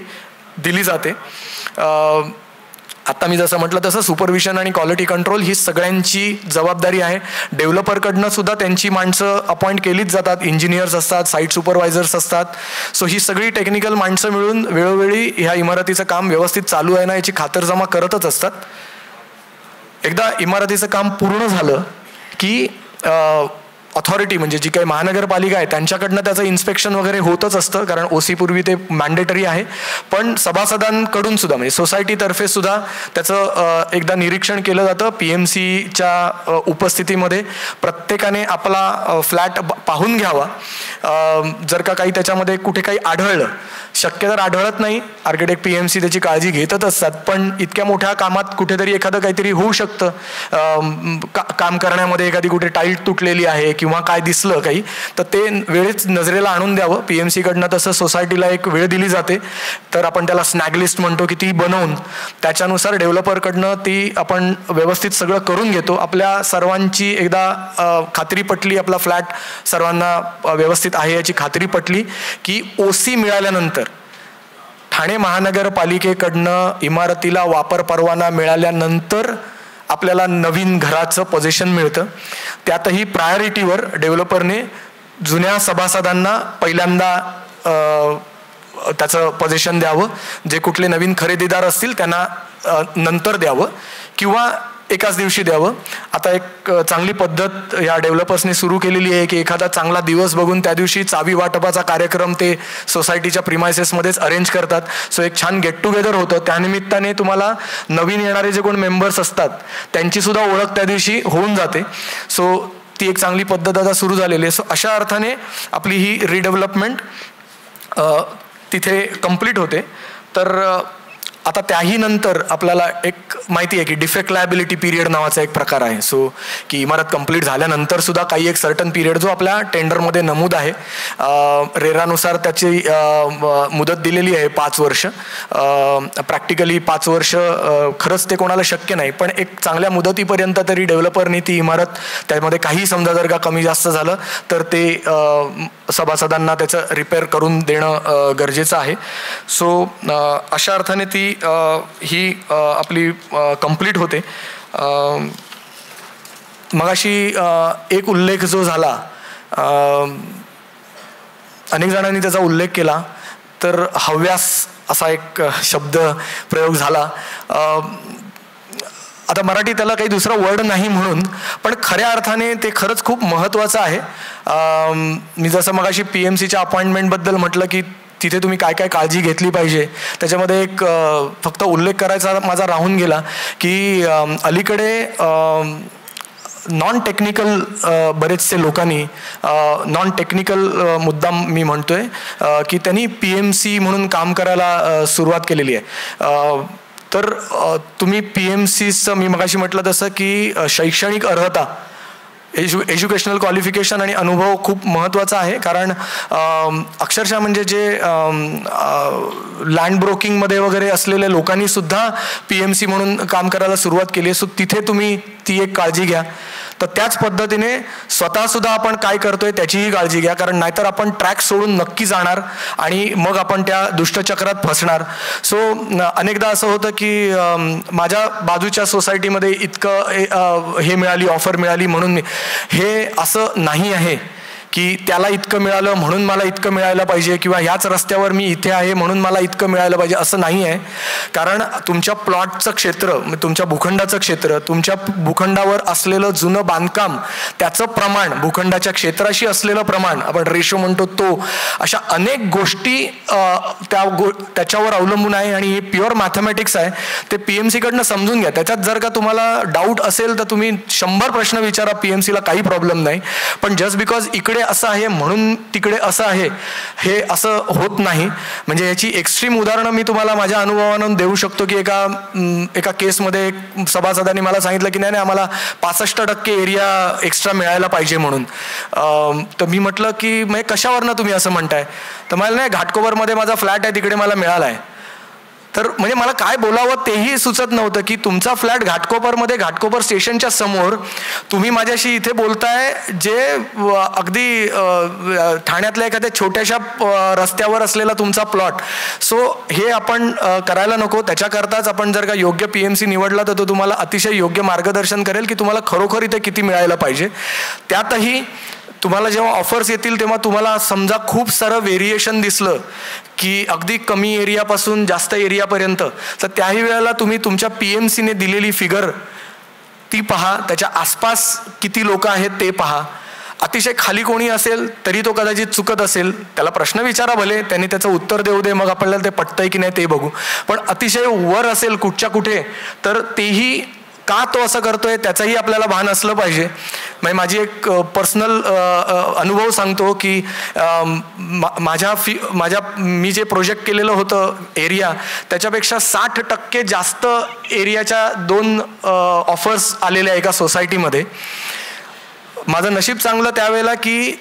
दिली जाते. आता मी जसं म्हटलं तसं सुपरविजन आणि क्वालिटी कंट्रोल ही सगळ्यांची जबाबदारी आहे. डेव्हलपरकडनं सुद्धा त्यांची माणसं अपॉइंट केलीच जातात. इंजिनियर्स असतात, साईट सुपरवायझर्स असतात. सो ही सगळी टेक्निकल माणसं मिळून वेळोवेळी ह्या इमारतीचं काम व्यवस्थित चालू आहे ना याची खातरजमा करतच असतात. एकदा इमारतीचं काम पूर्ण झालं की अथॉरिटी म्हणजे जी काही महानगरपालिका आहे त्यांच्याकडनं त्याचं इन्स्पेक्शन वगैरे होतच असतं, कारण OC पूर्वी ते मॅन्डेटरी आहे. पण सभासदांकडून सुद्धा म्हणजे सोसायटीतर्फे सुद्धा त्याचं एकदा निरीक्षण केलं जातं. PMCच्या उपस्थितीमध्ये प्रत्येकाने आपला फ्लॅट पाहून घ्यावा. जर का काही त्याच्यामध्ये कुठे काही आढळलं, शक्य तर आढळत नाही, आर्किटेक्ट PMC त्याची काळजी घेतच असतात, पण इतक्या मोठ्या कामात कुठेतरी एखादं काहीतरी होऊ शकतं. काम करण्यामध्ये एखादी कुठे टाईल तुटलेली आहे किंवा काय दिसलं काही तर ते वेळेच नजरेला आणून द्यावं. PMC कडनं तसं सोसायटीला एक वेळ दिली जाते, तर आपण त्याला स्नॅग लिस्ट म्हणतो की ती बनवून त्याच्यानुसार डेव्हलपरकडनं ती आपण व्यवस्थित सगळं करून घेतो. आपल्या सर्वांची एकदा खात्री पटली, आपला फ्लॅट सर्वांना व्यवस्थित आहे याची खात्री पटली की OC मिळाल्यानंतर, ठाणे महानगरपालिकेकडनं इमारतीला वापर परवाना मिळाल्यानंतर आपल्याला नवीन घराचं पोझिशन मिळतं. त्यातही प्रायोरिटीवर डेव्हलपरने जुन्या सभासदांना पहिल्यांदा त्याचं पोझिशन द्यावं, जे कुठले नवीन खरेदीदार असतील त्यांना नंतर द्यावं, किंवा एकाच दिवशी द्यावं. आता एक चांगली पद्धत या डेव्हलपर्सने सुरू केलेली आहे की एखादा चांगला दिवस बघून त्या दिवशी चावी वाटपाचा कार्यक्रम ते सोसायटीच्या प्रिमायसेसमध्येच अरेंज करतात. सो एक छान गेट टुगेदर होतं. त्यानिमित्ताने तुम्हाला नवीन येणारे जे कोण मेंबर्स असतात त्यांची सुद्धा ओळख त्या दिवशी होऊन जाते. सो ती एक चांगली पद्धत आता सुरू झालेली आहे. सो अशा अर्थाने आपली ही रिडेव्हलपमेंट तिथे कंप्लीट होते. तर आता त्याही नंतर आपल्याला एक माहिती आहे की डिफेक्ट लायबिलिटी पिरियड नावाचा एक प्रकार आहे. सो की इमारत कंप्लीट झाल्यानंतर सुद्धा काही एक सर्टन पिरियड जो आपल्या टेंडरमध्ये नमूद आहे, रेरानुसार त्याची मुदत दिलेली आहे 5 वर्ष. प्रॅक्टिकली 5 वर्ष खरंच ते कोणाला शक्य नाही, पण एक चांगल्या मुदतीपर्यंत तरी डेव्हलपरनी ती इमारत, त्यामध्ये काही समजा जर का कमी जास्त झालं तर ते सभासदांना त्याचं रिपेअर करून देणं गरजेचं आहे. सो अशा अर्थाने ती ही आपली कंप्लीट होते. मगाशी एक उल्लेख जो झाला, अनेक जणांनी त्याचा उल्लेख केला, तर हव्यास असा एक शब्द प्रयोग झाला. आता मराठी त्याला काही दुसरा वर्ड नाही म्हणून, पण खऱ्या अर्थाने ते खरंच खूप महत्त्वाचं आहे. मी जसं मगाशी PMCच्या अपॉइंटमेंटबद्दल म्हटलं की तिथे तुम्ही काय काय काळजी घेतली पाहिजे, त्याच्यामध्ये एक फक्त उल्लेख करायचा माझा राहून गेला की अलीकडे नॉन टेक्निकल बरेचसे लोकांनी, नॉन टेक्निकल मुद्दाम मी म्हणतोय की त्यांनी PMC म्हणून काम करायला सुरुवात केलेली आहे. तर तुम्ही PMCचं मी मगाशी म्हटलं तसं की शैक्षणिक अर्हता, एज्युकेशनल क्वालिफिकेशन आणि अनुभव खूप महत्त्वाचा आहे. कारण अक्षरशः म्हणजे जे लँड ब्रोकिंगमध्ये वगैरे असलेल्या लोकांनी सुद्धा PMC म्हणून काम करायला सुरुवात केली आहे. सो तिथे तुम्ही ती एक काळजी घ्या. तर त्याच पद्धतीने स्वतःसुद्धा आपण काय करतोय त्याचीही काळजी घ्या, कारण नाहीतर आपण ट्रॅक सोडून नक्की जाणार आणि मग आपण त्या दुष्टचक्रात फसणार. सो अनेकदा असं होतं की माझ्या बाजूच्या सोसायटीमध्ये इतकं हे मिळाली, ऑफर मिळाली म्हणून हे असं नाही आहे की त्याला इतकं मिळालं म्हणून मला इतकं मिळायला पाहिजे, किंवा ह्याच रस्त्यावर मी इथे आहे म्हणून मला इतकं मिळायला पाहिजे, असं नाही आहे. कारण तुमच्या प्लॉटचं क्षेत्र, तुमच्या भूखंडाचं क्षेत्र, तुमच्या भूखंडावर असलेलं जुनं बांधकाम, त्याचं प्रमाण, भूखंडाच्या क्षेत्राशी असलेलं प्रमाण, आपण रेशो म्हणतो तो, अशा अनेक गोष्टी त्याच्यावर अवलंबून आहे. आणि हे प्युअर मॅथमॅटिक्स आहे. ते PMCकडनं समजून घ्या. त्याच्यात जर का तुम्हाला डाऊट असेल तर तुम्ही 100 प्रश्न विचारा PMCला, काही प्रॉब्लेम नाही. पण जस्ट बिकॉज इकडे असं आहे म्हणून तिकडे असं आहे, हे असं होत नाही. म्हणजे याची एक्स्ट्रीम उदाहरणं मी तुम्हाला माझ्या अनुभवानं देऊ शकतो की एका केसमध्ये एक सभासदांनी मला सांगितलं की नाही आम्हाला 65% एरिया एक्स्ट्रा मिळायला पाहिजे म्हणून. तर मी म्हटलं की मग कशावरनं तुम्ही असं म्हणताय? तर मला नाही, घाटकोपरमध्ये माझा फ्लॅट आहे तिकडे मला मिळाला आहे. तर म्हणजे मला काय बोलावं तेही सुचत नव्हतं की तुमचा फ्लॅट घाटकोपरमध्ये, घाटकोपर स्टेशनच्या समोर, तुम्ही माझ्याशी इथे बोलताय जे अगदी ठाण्यातल्या एखाद्या छोट्याशा रस्त्यावर असलेला तुमचा प्लॉट. सो हे आपण करायला नको. त्याच्याकरताच आपण जर का योग्य PMC निवडला तर तो तुम्हाला अतिशय योग्य मार्गदर्शन करेल की तुम्हाला खरोखर इथे किती मिळायला पाहिजे. त्यातही तुम्हाला जेव्हा ऑफर्स येतील तेव्हा तुम्हाला समजा खूप सारं व्हेरिएशन दिसलं की अगदी कमी एरियापासून जास्त एरियापर्यंत, तर त्याही वेळेला तुम्ही तुमच्या PMCने दिलेली फिगर ती पहा, त्याच्या आसपास किती लोक आहेत ते पहा. अतिशय खाली कोणी असेल तरी तो कदाचित चुकत असेल, त्याला प्रश्न विचारा भले, त्यांनी त्याचं उत्तर देऊ दे, मग आपल्याला ते पटतंय की नाही ते बघू. पण अतिशय वर असेल कुठच्या कुठे तर तेही का तो असं करतोय त्याचंही आपल्याला भान असलं पाहिजे. म्हणजे माझी एक पर्सनल अनुभव सांगतो की मी जे प्रोजेक्ट केलेलं होतं एरिया, त्याच्यापेक्षा 60% जास्त एरियाच्या 2 ऑफर्स आलेल्या एका सोसायटीमध्ये. माझं नशीब चांगलं त्यावेळेला की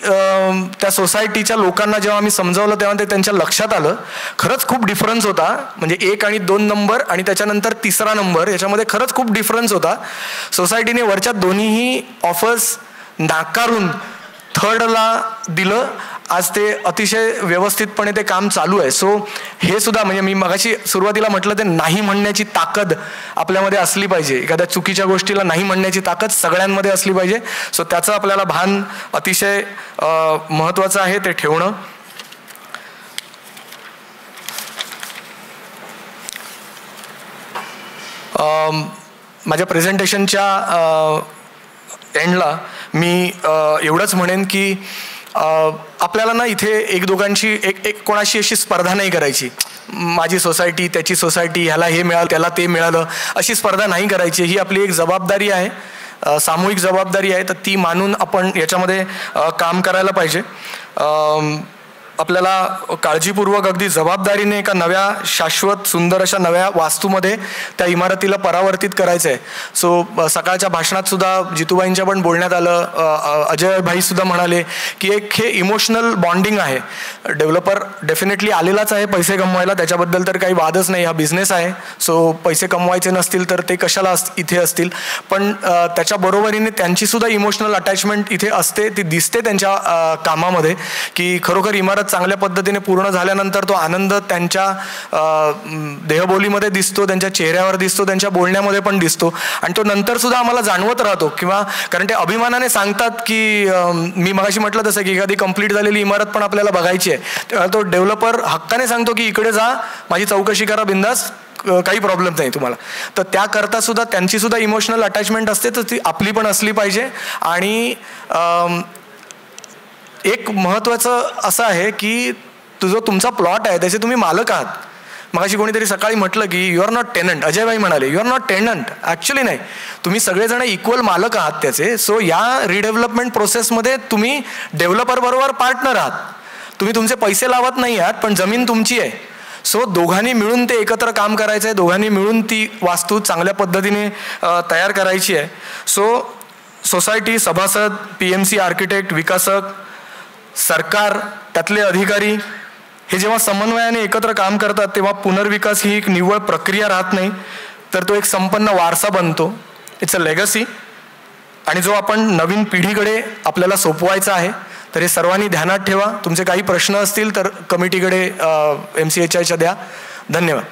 त्या सोसायटीच्या लोकांना जेव्हा मी समजावलं तेव्हा ते त्यांच्या लक्षात आलं. खरंच खूप डिफरन्स होता, म्हणजे 1 आणि 2 नंबर आणि त्याच्यानंतर 3रा नंबर, याच्यामध्ये खरंच खूप डिफरन्स होता. सोसायटीने वरच्या दोन्हीही ऑफर्स नाकारून 3rdला दिलं. आज ते अतिशय व्यवस्थितपणे ते काम चालू आहे. सो हे सुद्धा म्हणजे मी मगाशी सुरुवातीला म्हटलं ते नाही म्हणण्याची ताकद आपल्यामध्ये असली पाहिजे. एखाद्या चुकीच्या गोष्टीला नाही म्हणण्याची ताकद सगळ्यांमध्ये असली पाहिजे. सो त्याचं आपल्याला भान अतिशय महत्त्वाचं आहे ते ठेवणं. माझ्या प्रेझेंटेशनच्या एंडला मी एवढंच म्हणेन की आपल्याला ना इथे एक दोघांची एक कोणाशी अशी स्पर्धा नाही करायची. माझी सोसायटी, त्याची सोसायटी, ह्याला हे मिळालं, त्याला ते मिळालं, अशी स्पर्धा नाही करायची. ही आपली एक जबाबदारी आहे, सामूहिक जबाबदारी आहे. तर ती मानून आपण याच्यामध्ये काम करायला पाहिजे. आपल्याला काळजीपूर्वक अगदी जबाबदारीने एका नव्या शाश्वत सुंदर अशा नव्या वास्तूमध्ये त्या इमारतीला परावर्तित करायचं आहे. सो सकाळच्या भाषणात सुद्धा जितूबाईंच्या पण बोलण्यात आलं, अजय भाई सुद्धा म्हणाले की एक हे इमोशनल बॉन्डिंग आहे. डेव्हलपर डेफिनेटली आलेलाच आहे पैसे कमवायला, त्याच्याबद्दल तर काही वादच नाही. हा बिझनेस आहे, सो पैसे कमवायचे नसतील तर ते कशाला इथे असतील. पण त्याच्या बरोबरीने त्यांची सुद्धा इमोशनल अटॅचमेंट इथे असते, ती दिसते त्यांच्या कामामध्ये की खरोखर इमारत चांगल्या पद्धतीने पूर्ण झाल्यानंतर तो आनंद त्यांच्या देहबोलीमध्ये दिसतो, त्यांच्या चेहऱ्यावर दिसतो, त्यांच्या बोलण्यामध्ये पण दिसतो. आणि तो नंतर सुद्धा आम्हाला जाणवत राहतो. किंवा कारण ते अभिमानाने सांगतात की मी मगाशी म्हटलं तसं की एखादी कंप्लीट झालेली इमारत पण आपल्याला बघायची आहे, तेव्हा तो डेव्हलपर हक्काने सांगतो की इकडे जा, माझी चौकशी करा बिंदास, काही प्रॉब्लेम नाही तुम्हाला. तर त्याकरता सुद्धा त्यांची सुद्धा इमोशनल अटॅचमेंट असते, तर ती आपली पण असली पाहिजे. आणि एक महत्त्वाचं असं आहे की जो तुमचा प्लॉट आहे त्याचे तुम्ही मालक आहात. मगाशी कोणीतरी सकाळी म्हटलं की यू आर नॉट टेनंट, अजयभाई म्हणाले you are not tenant. Actually नाही, तुम्ही सगळेजण इक्वल मालक आहात त्याचे. सो या रिडेव्हलपमेंट प्रोसेसमध्ये तुम्ही डेव्हलपर बरोबर पार्टनर आहात. तुम्ही तुमचे पैसे लावत नाही आहात, पण जमीन तुमची आहे. सो दोघांनी मिळून ते एकत्र काम करायचं आहे, दोघांनी मिळून ती वास्तू चांगल्या पद्धतीने तयार करायची आहे. सो सोसायटी, सभासद, PMC, आर्किटेक्ट, विकासक, सरकार, त्यातले अधिकारी हे जेव्हा समन्वयाने एकत्र काम करतात तेव्हा पुनर्विकास ही एक निव्वळ प्रक्रिया राहत नाही, तर तो एक संपन्न वारसा बनतो. It's a legacy. आणि जो आपण नवीन पिढीकडे आपल्याला सोपवायचा आहे. तर हे सर्वांनी ध्यानात ठेवा. तुमचे काही प्रश्न असतील तर कमिटीकडे MCHIच्या द्या. धन्यवाद.